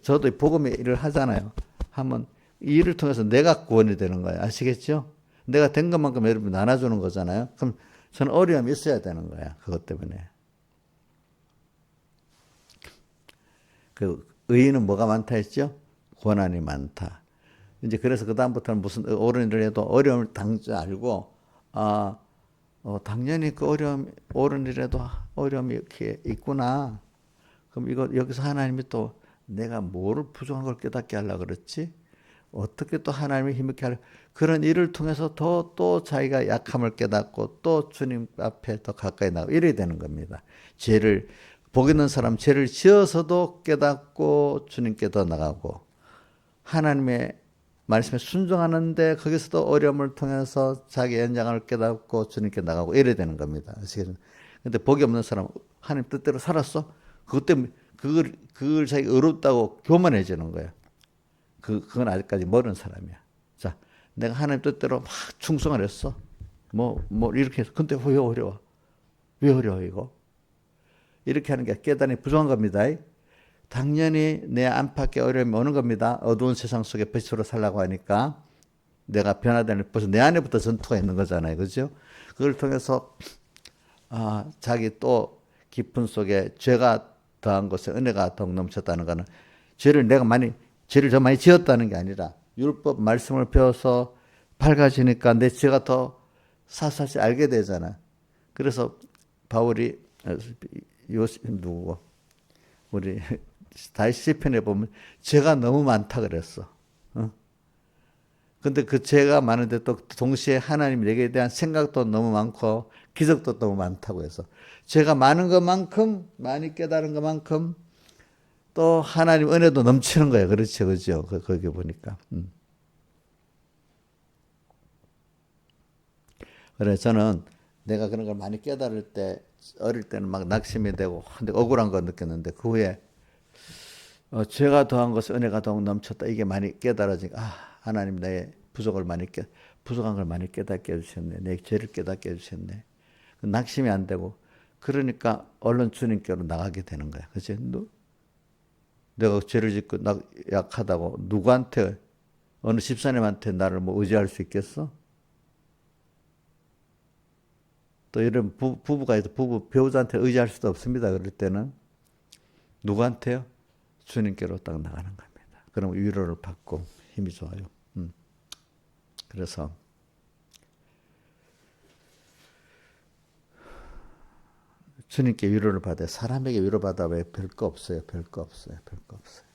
저도 복음의 일을 하잖아요. 하면 이 일을 통해서 내가 구원이 되는 거예요. 아시겠죠? 내가 된 것만큼 여러분 나눠주는 거잖아요. 그럼 저는 어려움이 있어야 되는 거야. 그것 때문에. 그 의인은 뭐가 많다 했죠? 고난이 많다. 이제 그래서 그다음부터는 무슨 옳은 일을 해도 어려움을 알고, 당연히 그 옳은 일에도 어려움이 이렇게 있구나. 그럼 여기서 하나님이 또 내가 뭐를 부족한 걸 깨닫게 하려고 그랬지? 어떻게 또 하나님을 힘있게 하려 그런 일을 통해서 또 자기가 약함을 깨닫고 또 주님 앞에 더 가까이 나가고 이래야 되는 겁니다. 복 있는 사람 죄를 지어서도 깨닫고 주님께 더 나가고 하나님의 말씀에 순종하는데 거기서도 어려움을 통해서 자기 연장을 깨닫고 주님께 나가고 이래야 되는 겁니다. 근데 복이 없는 사람 하나님 뜻대로 살았어? 그것 때문에 그걸 자기 의롭다고 교만해지는 거야. 그건 아직까지 멀은 사람이야. 자, 내가 하나님 뜻대로 막 충성을 했어. 이렇게 해서. 근데 왜 어려워? 왜 어려워, 이거? 이렇게 하는 게 깨달음이 부족한 겁니다. 당연히 내 안팎에 어려움이 오는 겁니다. 어두운 세상 속에 빛으로 살라고 하니까 내가 변화되는 벌써 내 안에부터 전투가 있는 거잖아요. 그죠? 그걸 통해서 자기 또 깊은 속에 죄가 더한 것에 은혜가 더욱 넘쳤다는 것은 죄를 더 많이 지었다는 게 아니라 율법 말씀을 배워서 밝아지니까 내 죄가 더 사사시 알게 되잖아. 그래서 바울이 누구고 우리 다시 시편에 보면 죄가 너무 많다 그랬어. 근데 그 죄가 많은데 또 동시에 하나님 내게 대한 생각도 너무 많고 기적도 너무 많다고 해서 죄가 많은 것만큼 많이 깨달은 것만큼 또 하나님 은혜도 넘치는 거예요. 그렇죠, 그죠? 거기 보니까. 그래 저는 내가 그런 걸 많이 깨달을 때 어릴 때는 막 낙심이 되고 억울한 거 느꼈는데 그 후에 죄가 더한 것은 은혜가 더욱 넘쳤다. 이게 많이 깨달아지니까 하나님 나의 부족한 걸 많이 깨닫게 해주셨네. 내 죄를 깨닫게 해주셨네. 낙심이 안 되고 그러니까 얼른 주님께로 나가게 되는 거야. 그치? 내가 죄를 짓고 약하다고 누구한테 어느 집사님한테 나를 의지할 수 있겠어? 또 이런 부부가 있어 배우자한테 의지할 수도 없습니다. 그럴 때는 누구한테요? 주님께로 딱 나가는 겁니다. 그럼 위로를 받고 힘이 좋아요. 그래서 주님께 위로를 받아요. 사람에게 위로받아 왜 별거 없어요. 별거 없어요. 별거 없어요.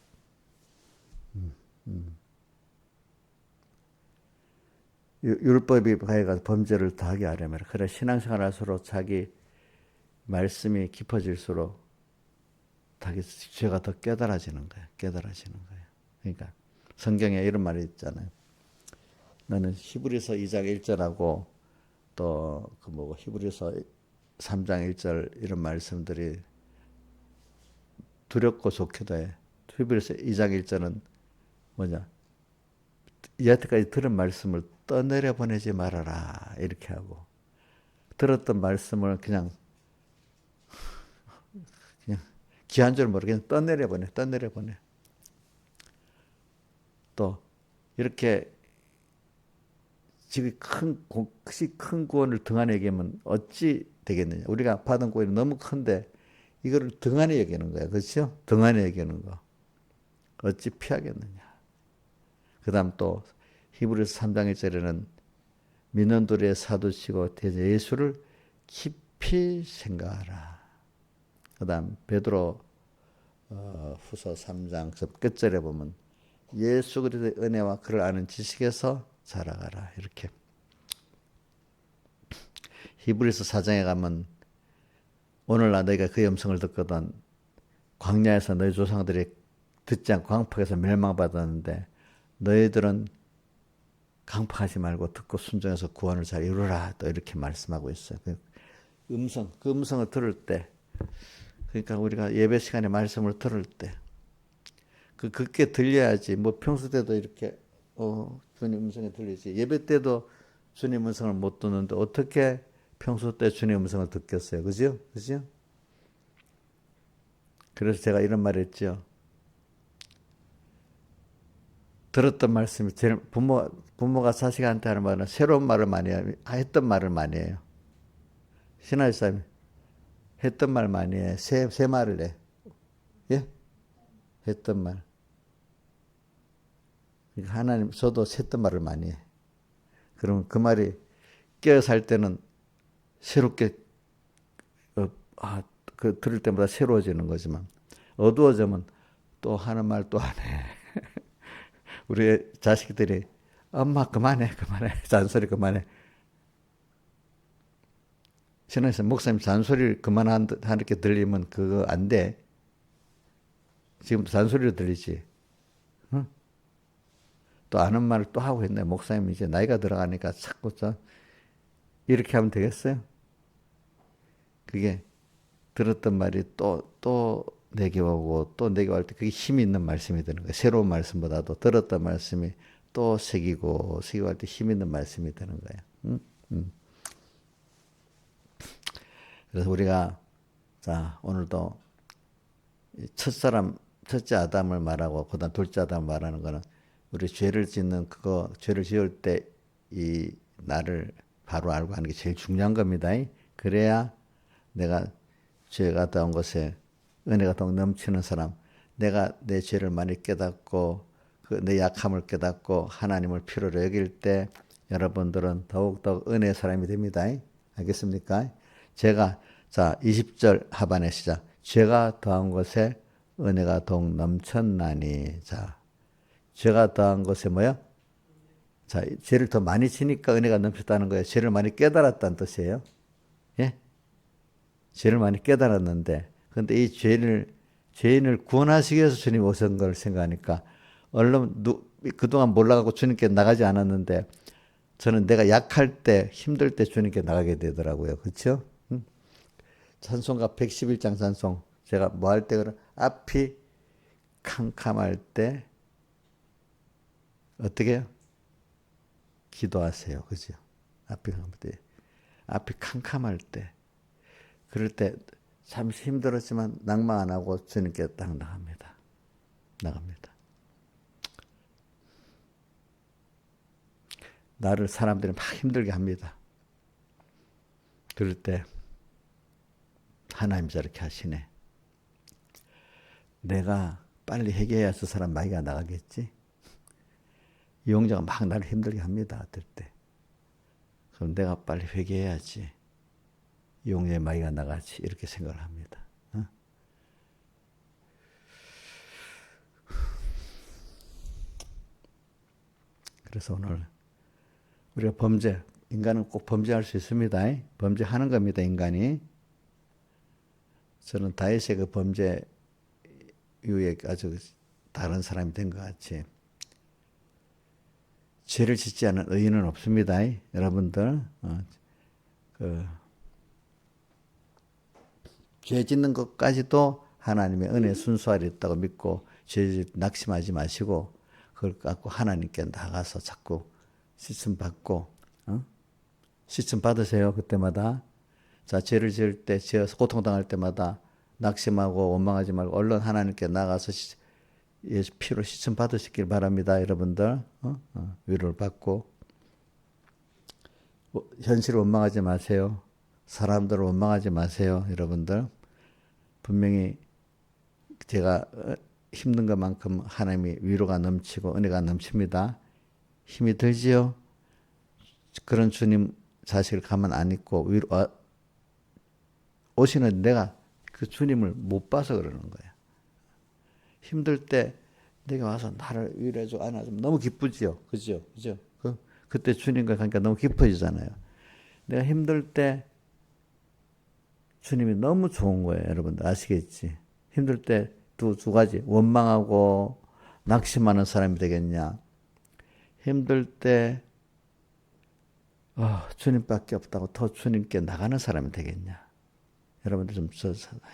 율법이 가해가 범죄를 더하게 하려면 그래 신앙생활 할수록 자기 말씀이 깊어질수록 죄가 더 깨달아지는 거예요. 깨달아지는 거예요. 그러니까 성경에 이런 말이 있잖아요. 나는 히브리서 2장 1절하고 또 그 뭐고 히브리서 3장 1절 이런 말씀들이 두렵고 좋기도 해. 히브리서 2장 1절은 뭐냐? 여태까지 들은 말씀을 떠내려 보내지 말아라 이렇게 하고 들었던 말씀을 그냥 귀한 줄 모르게 그냥 떠내려 보내. 또 이렇게 지금 큰 구원을 등한히 여기면 어찌 되겠느냐. 우리가 받은 구원이 너무 큰데 이거를 등한히 여기는 거야. 그렇죠? 등한히 여기는 거. 어찌 피하겠느냐. 그 다음 또 히브리서 3장 1절에는 민원들의 사도시고 대제 예수를 깊이 생각하라. 그 다음 베드로 후서 3장 끝절에 보면 예수 그리스도의 은혜와 그를 아는 지식에서 자라가라. 이렇게 히브리서 4장에 가면 오늘날 너희가 그의 음성을 듣거든 광야에서 너희 조상들이 듣지 않고 강팍해서 멸망받았는데 너희들은 강팍하지 말고 듣고 순종해서 구원을 잘 이루라. 또 이렇게 말씀하고 있어요. 그 음성을 들을 때 그러니까 우리가 예배 시간에 말씀을 들을 때 그게 들려야지. 뭐 평소 때도 이렇게 주님 음성이 들리지. 예배 때도 주님 음성을 못 듣는데 어떻게 평소 때 주님 음성을 듣겠어요. 그죠? 그죠? 그래서 제가 이런 말 했죠. 들었던 말씀이 제일 부모가 자식한테 하는 말은 새로운 말을 많이 해요. 했던 말을 많이 해요. 신하의 사람이 했던 말 많이 해. 새 말을 해. 예? 했던 말. 그러니까 하나님, 저도 했던 말을 많이 해. 그러면 그 말이 깨어 살 때는 새롭게, 들을 때마다 새로워지는 거지만, 어두워지면 또 하는 말 또 안 해. 우리 자식들이, 엄마, 그만해. 잔소리 그만해. 신앙에서 목사님 잔소리를 그만하게 들리면 그거 안 돼. 지금 잔소리로 들리지. 응? 또 아는 말을 또 하고 있네. 목사님 이제 나이가 들어가니까 자꾸 이렇게 하면 되겠어요? 그게 들었던 말이 또 내게 오고 또 내게 올 때 그게 힘이 있는 말씀이 되는 거예요. 새로운 말씀보다도 들었던 말씀이 또 새기고 할 때 힘 있는 말씀이 되는 거예요. 응? 그래서 우리가 자 오늘도 첫째 아담을 말하고 그다음 둘째 아담을 말하는 거는 우리 죄를 짓는 죄를 지을 때 이 나를 바로 알고 하는 게 제일 중요한 겁니다. 그래야 내가 죄가 더한 것에 은혜가 더욱 넘치는 사람, 내가 내 죄를 많이 깨닫고 내 약함을 깨닫고 하나님을 필요로 여길 때 여러분들은 더욱더 은혜의 사람이 됩니다. 알겠습니까? 자 20절 하반의 시작. 죄가 더한 것에 은혜가 더욱 넘쳤나니. 자, 죄가 더한 것에 뭐야? 자, 죄를 더 많이 지니까 은혜가 넘쳤다는 거예요. 죄를 많이 깨달았다는 뜻이에요. 예? 죄를 많이 깨달았는데, 근데 이 죄인을 구원하시기 위해서 주님 오신 걸 생각하니까, 얼른 그동안 몰라가고 주님께 나가지 않았는데, 저는 내가 약할 때, 힘들 때 주님께 나가게 되더라고요. 그렇죠? 찬송가 111장 찬송. 제가 뭐 할 때 그런 앞이 캄캄할 때 어떻게 해요? 기도하세요. 그죠? 앞이 캄캄할 때 그럴 때 잠시 힘들었지만 낭만 안 하고 주님께 딱 나갑니다. 나를 사람들이 막 힘들게 합니다. 그럴 때 하나님 저렇게 하시네. 내가 빨리 회개해야 저 사람 마귀가 나가겠지. 이용자가 막 나를 힘들게 합니다. 어떨 때. 그럼 내가 빨리 회개해야지. 이용자의 마귀가 나가지. 이렇게 생각을 합니다. 그래서 오늘 우리가 인간은 꼭 범죄할 수 있습니다. 범죄하는 겁니다. 인간이. 저는 다윗의 그 범죄 이후에 아주 다른 사람이 된 것 같이 죄를 짓지 않은 의인은 없습니다. 여러분들 죄 짓는 것까지도 하나님의 은혜 순수하리 있다고 믿고 죄 낙심하지 마시고 그걸 갖고 하나님께 나가서 자꾸 씻음 받고 씻음 받으세요. 그때마다. 자, 죄를 지을 때, 지어서 고통당할 때마다 낙심하고 원망하지 말고 얼른 하나님께 나가서 예수 피로 씻음 받으시길 바랍니다. 여러분들 위로를 받고 현실을 원망하지 마세요. 사람들을 원망하지 마세요. 여러분들 분명히 제가 힘든 것만큼 하나님이 위로가 넘치고 은혜가 넘칩니다. 힘이 들지요? 그런 주님 자식을 가만 안 있고 위로 오시는 내가 그 주님을 못 봐서 그러는 거야. 힘들 때 내가 와서 나를 위로해줘 안아주면 너무 기쁘지요. 그죠? 그때 주님과 가니까 너무 기뻐지잖아요. 내가 힘들 때 주님이 너무 좋은 거예요. 여러분들 아시겠지? 힘들 때 두 가지 원망하고 낙심하는 사람이 되겠냐. 힘들 때 주님밖에 없다고 더 주님께 나가는 사람이 되겠냐. 여러분들 좀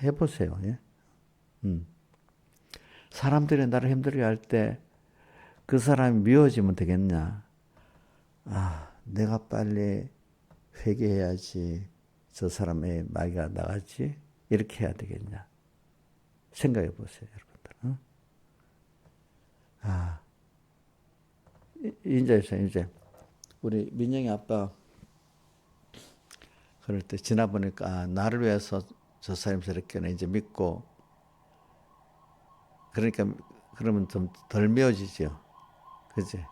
해보세요. 예? 사람들이 나를 힘들게 할 때 그 사람이 미워지면 되겠냐. 내가 빨리 회개해야지. 저 사람의 마귀가 나가지. 이렇게 해야 되겠냐. 생각해 보세요, 여러분들. 이제 우리 민영이 아빠 그럴 때 지나보니까 나를 위해서 저 사람이 저렇게는 이제 믿고 그러니까 그러면 좀 덜 미워지죠. 그지?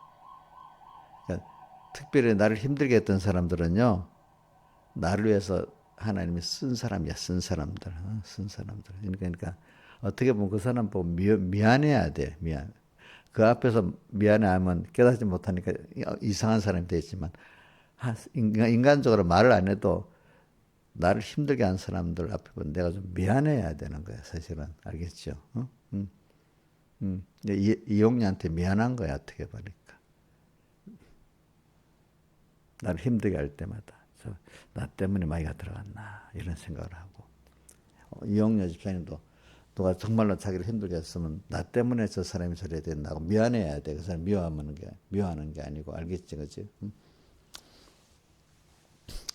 그러니까 특별히 나를 힘들게 했던 사람들은요. 나를 위해서 하나님이 쓴 사람이야. 쓴 사람들. 그러니까 어떻게 보면 그 사람 보고 미안해야 돼. 그 앞에서 미안해하면 깨닫지 못하니까 이상한 사람이 되지만 인간적으로 말을 안 해도 나를 힘들게 한 사람들 앞에 보면 내가 좀 미안해야 되는 거야. 사실은. 알겠죠? 이용녀한테 미안한 거야. 어떻게 보니까. 나를 힘들게 할 때마다. 나 때문에 마귀가 들어갔나 이런 생각을 하고 이용녀 집사님도 누가 정말로 자기를 힘들게 했으면 나 때문에 저 사람이 저래야 된다고 미안해야 돼. 그 사람 미워하는 게 아니고 알겠지, 그지?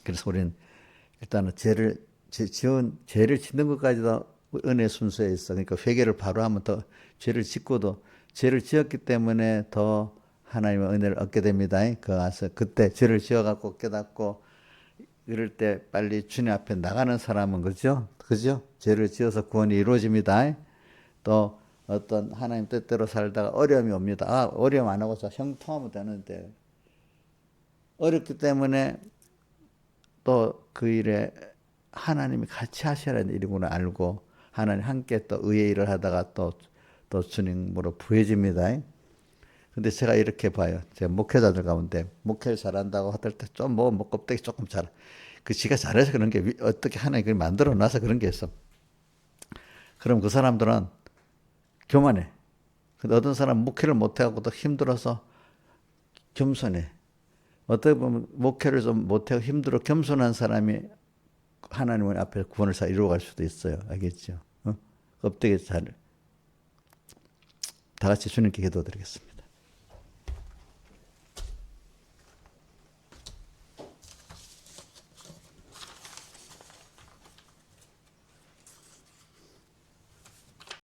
그래서 우리는 일단은 죄를 짓는 것까지도 은혜 순서에 있어. 그러니까 회개를 바로 하면 더 죄를 짓고도 죄를 지었기 때문에 더 하나님의 은혜를 얻게 됩니다. 그때 죄를 지어갖고 깨닫고 이럴 때 빨리 주님 앞에 나가는 사람은 그죠? 죄를 지어서 구원이 이루어집니다. 또 어떤 하나님 뜻대로 살다가 어려움이 옵니다. 어려움 안 하고 형통하면 되는데 어렵기 때문에 또 그 일에 하나님이 같이 하셔야 되는 일이구나 알고 하나님 함께 또 의의 일을 하다가 또 주님으로 부해집니다. 근데 제가 이렇게 봐요. 제가 목회자들 가운데 목회를 잘한다고 하들 때 좀 껍데기 조금 지가 잘해서 그런 게 어떻게 하나님 그걸 만들어 놔서 그런 게 있어. 그럼 그 사람들은 교만해. 근데 어떤 사람 목회를 못해갖고도 힘들어서 겸손해. 어떻게 보면 목회를 좀 못하고 힘들어 겸손한 사람이 하나님 앞에 구원을 잘 이루어갈 수도 있어요. 알겠죠? 껍데기 다 같이 주님께 기도드리겠습니다.